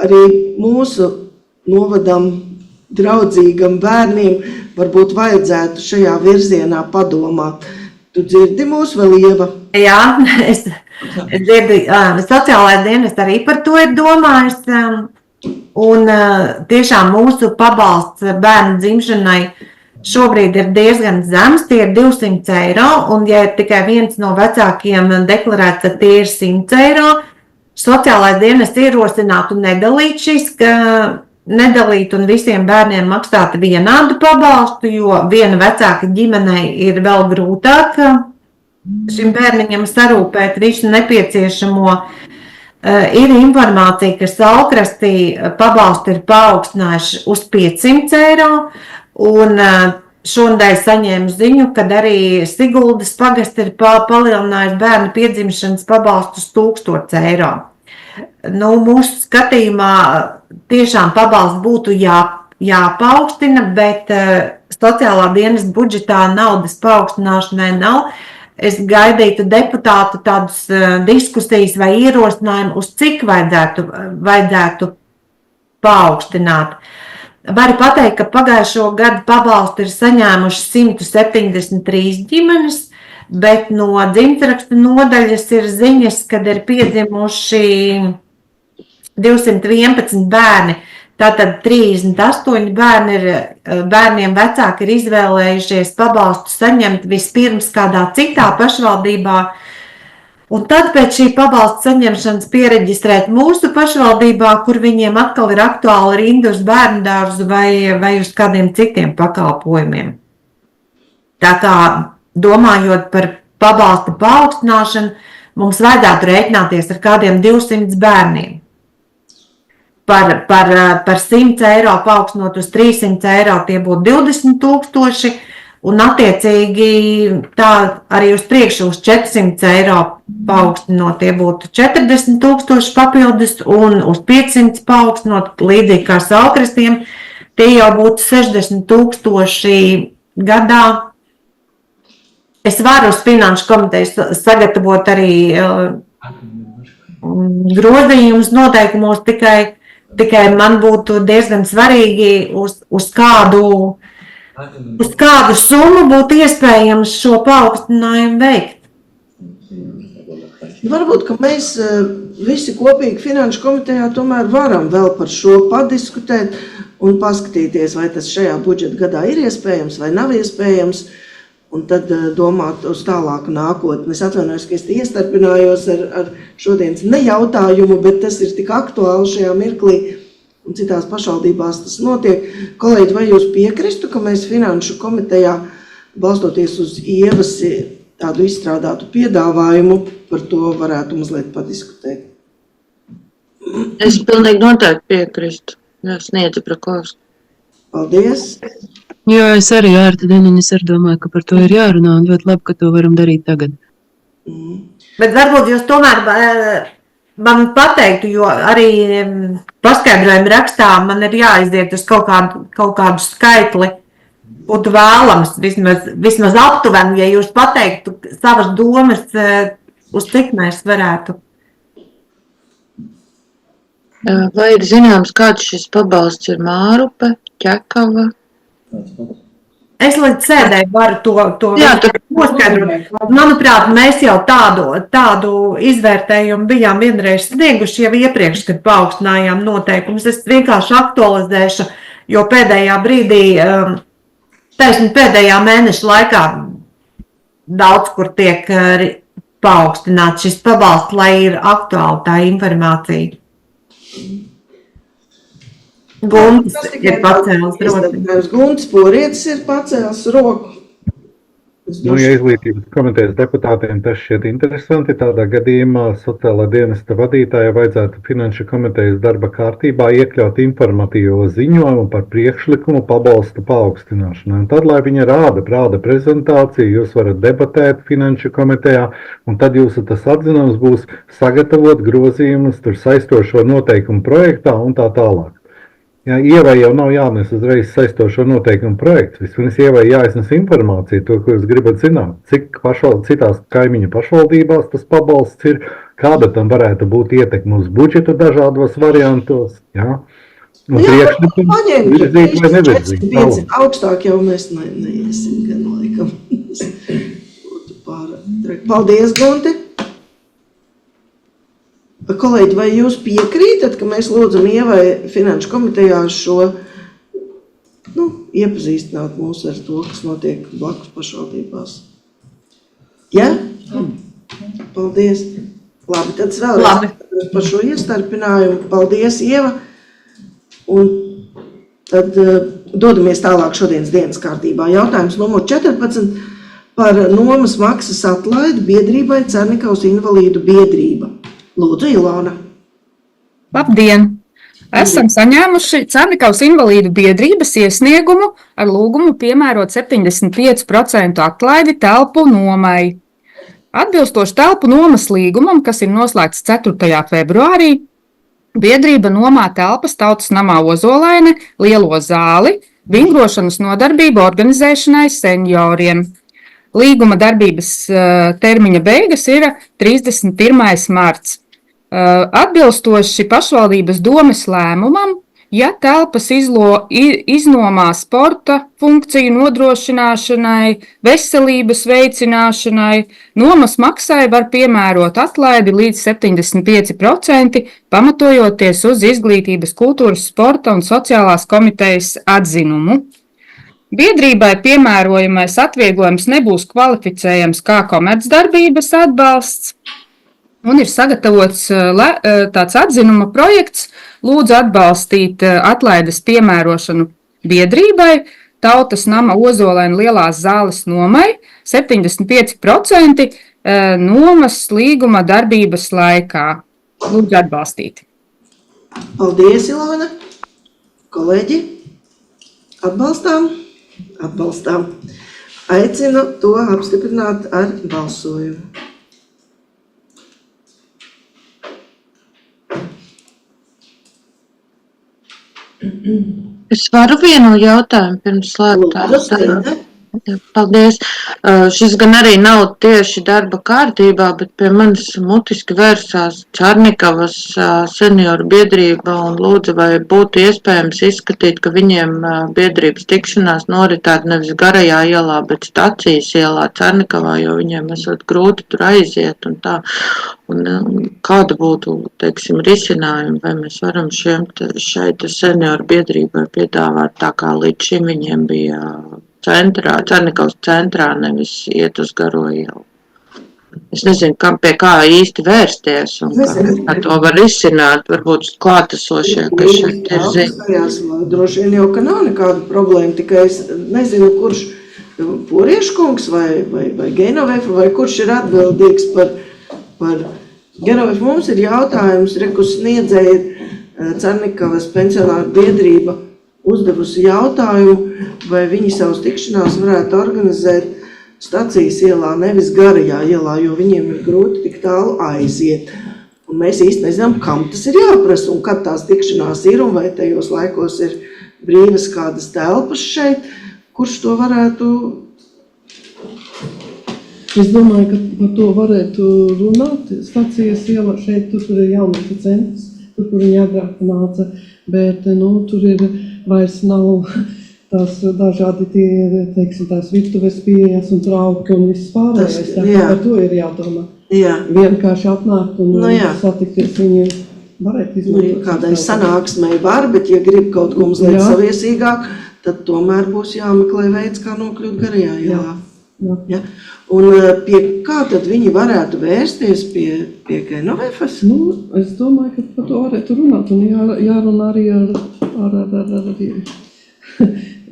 arī mūsu novadam draudzīgam bērniem varbūt vajadzētu šajā virzienā padomāt. Tu dzirdi mūs vēl, Ieva? Jā, es dzirdu, sociālais dienests arī par to ir domājis, un tiešām mūsu pabalsts bērnu dzimšanai šobrīd ir diezgan zems, tie ir 200 eiro, un ja tikai viens no vecākiem deklarēts, tad tie ir 100 eiro. Sociālais dienests ierosinātu nedalīt un visiem bērniem maksāt vienādu pabalstu, jo viena vecāka ģimenei ir vēl grūtāk šim bērniņam sarūpēt visu nepieciešamo. Ir informācija, ka Saulkrastī pabalstu ir paaugstinājuši uz 500 eiro, un šonadēļ saņēmu ziņu, kad arī Siguldas pagasts ir palielinājuši bērnu piedzimšanas pabalstu uz 1000 eiro. Mūsu skatījumā tiešām pabalsts būtu jāpaukstina, bet sociālā dienesta budžetā naudas paaugstināšanai nav. Es gaidītu deputātu tādus diskusijas vai ierosinājumu, uz cik vajadzētu paaugstināt. Varu pateikt, ka pagājušo gadu pabalstu ir saņēmuši 173 ģimenes, bet no dzimtrakstu nodaļas ir ziņas, kad ir piedzimuši 211 bērni. Tātad 38 bērniem vecāki ir izvēlējušies pabalstu saņemt vispirms kādā citā pašvaldībā, un tad pēc šī pabalsta saņemšanas piereģistrēt mūsu pašvaldībā, kur viņiem atkal ir aktuāli rinda uz bērnu dārzu vai uz kādiem citiem pakalpojumiem. Tā kā domājot par pabalsta paaugstināšanu, mums vajadzētu rēķināties ar kādiem 200 bērniem. Par 100 eiro paaugstinot uz 300 eiro tie būtu 20 000, un attiecīgi tā arī uz priekšu uz 400 eiro paaugstinot tie būtu 40 000 papildus, un uz 500 paaugstinot līdzīgi kā Saulkrastiem, tie jau būtu 60 000 gadā. Es varu uz finanšu komiteju sagatavot arī grozījumus noteikumos, tikai man būtu diezgan svarīgi, uz kādu summu būtu iespējams šo paaugstinājumu veikt. Varbūt, ka mēs visi kopīgi finanšu komitejā tomēr varam vēl par šo padiskutēt un paskatīties, vai tas šajā budžeta gadā ir iespējams vai nav iespējams, un tad domāt uz tālāku nākotni. Es atvainojos, ka es iestarpinājos ar šodienas nejautājumu, bet tas ir tik aktuāli šajā mirklī, un citās pašvaldībās tas notiek. Kolēģi, vai jūs piekristu, ka mēs finanšu komitejā balstoties uz Ievas tādu izstrādātu piedāvājumu, par to varētu mazliet padiskutēt. Es pilnīgi noteikti piekrīstu. Jā, Sniedze Brakovska. Paldies! Jā, es arī ārta Deniņa, es arī domāju, ka par to ir jārunā un ļoti labi, ka to varam darīt tagad. Bet varbūt jūs tomēr man pateiktu, jo arī paskaidrojumu rakstā man ir jāiziet uz kaut kādu skaitli. Būtu vēlams, vismaz aptuveni, ja jūs pateiktu savas domas, uz cik mēs varētu. Vai ir zināms, kāds šis pabalsts ir Mārupe, Ķekava? Es līdz sēdēju varu to noskaidrot. Manuprāt, mēs jau tādu izvērtējumu bijām vienreiz snieguši jau iepriekš, kad paaugstinājām noteikumus. Es vienkārši aktualizēšu, jo pēdējā brīdī, taisni pēdējā mēneša laikā daudz kur tiek paaugstināts šis pabalsts, lai ir aktuāli tā informācija. Gunts ir pacēlis roku. Gunts Porietis ir pacēlis roku. Ja izglītības komitejas deputātiem tas šķiet interesanti, tādā gadījumā sociālā dienesta vadītāja vajadzētu finanšu komitejas darba kārtībā iekļaut informatīvo ziņojumu par priekšlikumu pabalstu paaugstināšanai. Un tad, lai viņa rāda prezentāciju, jūs varat debatēt finanšu komitejā, un tad jūsu tas atzinums būs sagatavot grozījumus tur saistošo noteikumu projektā un tā tālāk. Ja, Ievai jau nav jānes uzreiz saistošo noteikumu projektu. Vispirms Ievai jāiznes informācija, to, ko jūs gribat zināt, cik citās kaimiņu pašvaldībās tas pabalsts ir, kāda tam varētu būt ietekme uz budžetu dažādos variantos. Ja? Un priekšlikums virzīt vai nevirzīt. Augstāk jau mēs neiesim gan laikam. Paldies, Gunti! Kolēģi, vai jūs piekrītat, ka mēs lūdzam Ievai finanšu komitejā šo iepazīstināt mūs ar to, kas notiek blakus pašvaldībās? Ja? Paldies. Labi, tad vēlreiz par šo iestarpinājumu. Paldies, Ieva. Un tad dodamies tālāk šodienas dienas kārtībā. Jautājums numur 14 par nomas maksas atlaidi biedrībai Cernikavas invalīdu biedrība. Lūdzu, Ilona. Labdien! Esam saņēmuši Cernikavas invalīdu biedrības iesniegumu ar lūgumu piemērot 75% atlaidi telpu nomai. Atbilstoši telpu nomas līgumam, kas ir noslēgts 4. februārī, biedrība nomā telpas Tautas namā Ozolaine, lielo zāli, vingrošanas nodarbību organizēšanai senioriem. Līguma darbības termiņa beigas ir 31. marts. Atbilstoši pašvaldības domes lēmumam, ja telpas iznomā sporta funkciju nodrošināšanai, veselības veicināšanai, nomas maksai var piemērot atlaidi līdz 75%, pamatojoties uz Izglītības, kultūras, sporta un sociālās komitejas atzinumu. Biedrībai piemērojamais atvieglojums nebūs kvalificējams kā komercdarbības atbalsts, un ir sagatavots tāds atzinuma projekts, lūdzu atbalstīt atlaides piemērošanu biedrībai Tautas nama Ozolaine lielās zāles nomai 75% nomas līguma darbības laikā. Lūdzu atbalstīt. Paldies, Ilona. Kolēģi, atbalstām? Atbalstām. Aicinu to apstiprināt ar balsojumu. Es varu vienu jautājumu pirms slēgt. Paldies. Šis gan arī nav tieši darba kārtībā, bet pie manis mutiski vērsās Cernikavas senioru biedrība un lūdza, vai būtu iespējams izskatīt, ka viņiem biedrības tikšanās noritētu nevis garajā ielā, bet stacijas ielā Cernikavā, jo viņiem esot grūti tur aiziet un tā. Un kāda būtu, teiksim, risinājumi, vai mēs varam šeit senioru biedrībai piedāvāt tā, kā līdz šim viņiem bija Cernikavas centrā, nevis iet uz garo ielu. Es nezinu, pie kā īsti vērsties un kā to var izsināt, varbūt klātesošie, kas šeit ir zina. Droši vien jau, ka nav nekāda problēma, tikai es nezinu, kurš Porieškungs vai Genovefa, vai kurš ir atbildīgs par Genovefa. Mums ir jautājums, kur sniedzēja Cernikavas pensionāru biedrība uzdevusi jautājumu, vai viņi savus tikšanās varētu organizēt stacijas ielā, nevis garajā ielā, jo viņiem ir grūti tik tālu aiziet. Un mēs īsti nezinām, kam tas ir jāprasa un kad tās tikšanās ir un vai tajos laikos ir brīvas kādas telpas šeit, kurš to varētu. Es domāju, ka par to varētu runāt. Stacijas iela šeit, tur ir jauniešu centrs, tur, kur viņi agrāk nāca, bet tur ir vairs nav tās dažādi teiksim, tās virtuves pieejas un trauki un viss pārējais. Par to ir jādomā. Jā. Vienkārši atnākt un satikties viņiem varētu izmantot. Kādai sanāksmei var, bet ja grib kaut ko mazliet saviesīgāk, tad tomēr būs jāmeklē veids, kā nokļūt garajā ielā. Ja? Un pie kā tad viņi varētu vērsties pie Genovefas? Es domāju, ka par to varētu runāt un jārunā arī ar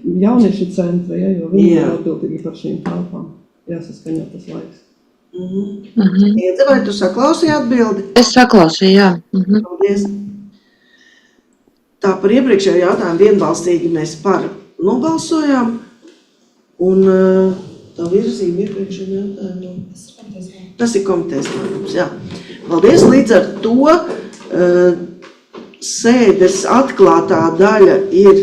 jauniešu centra, jo viņi ir atbildīgi par šīm telpām. Jāsaskaņo tas laiks. Iedze, vai tu saklausīji atbildi? Es saklausīju, jā. Paldies. Tā par iepriekšējo jautājumu vienbalsīgi mēs par nobalsojām. Un tā virzība iepriekšējo jautājumu. Tas ir komitejas lēmums, jā. Paldies, līdz ar to sēdes atklātā daļa ir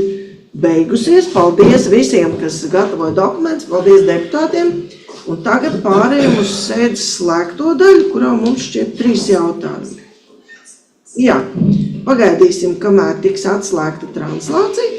beigusies. Paldies visiem, kas gatavoja dokumentus. Paldies deputātiem. Un tagad pārējām uz sēdes slēgto daļu, kurā mums šķiet 3 jautājumi. Jā, pagaidīsim, kamēr tiks atslēgta translācija.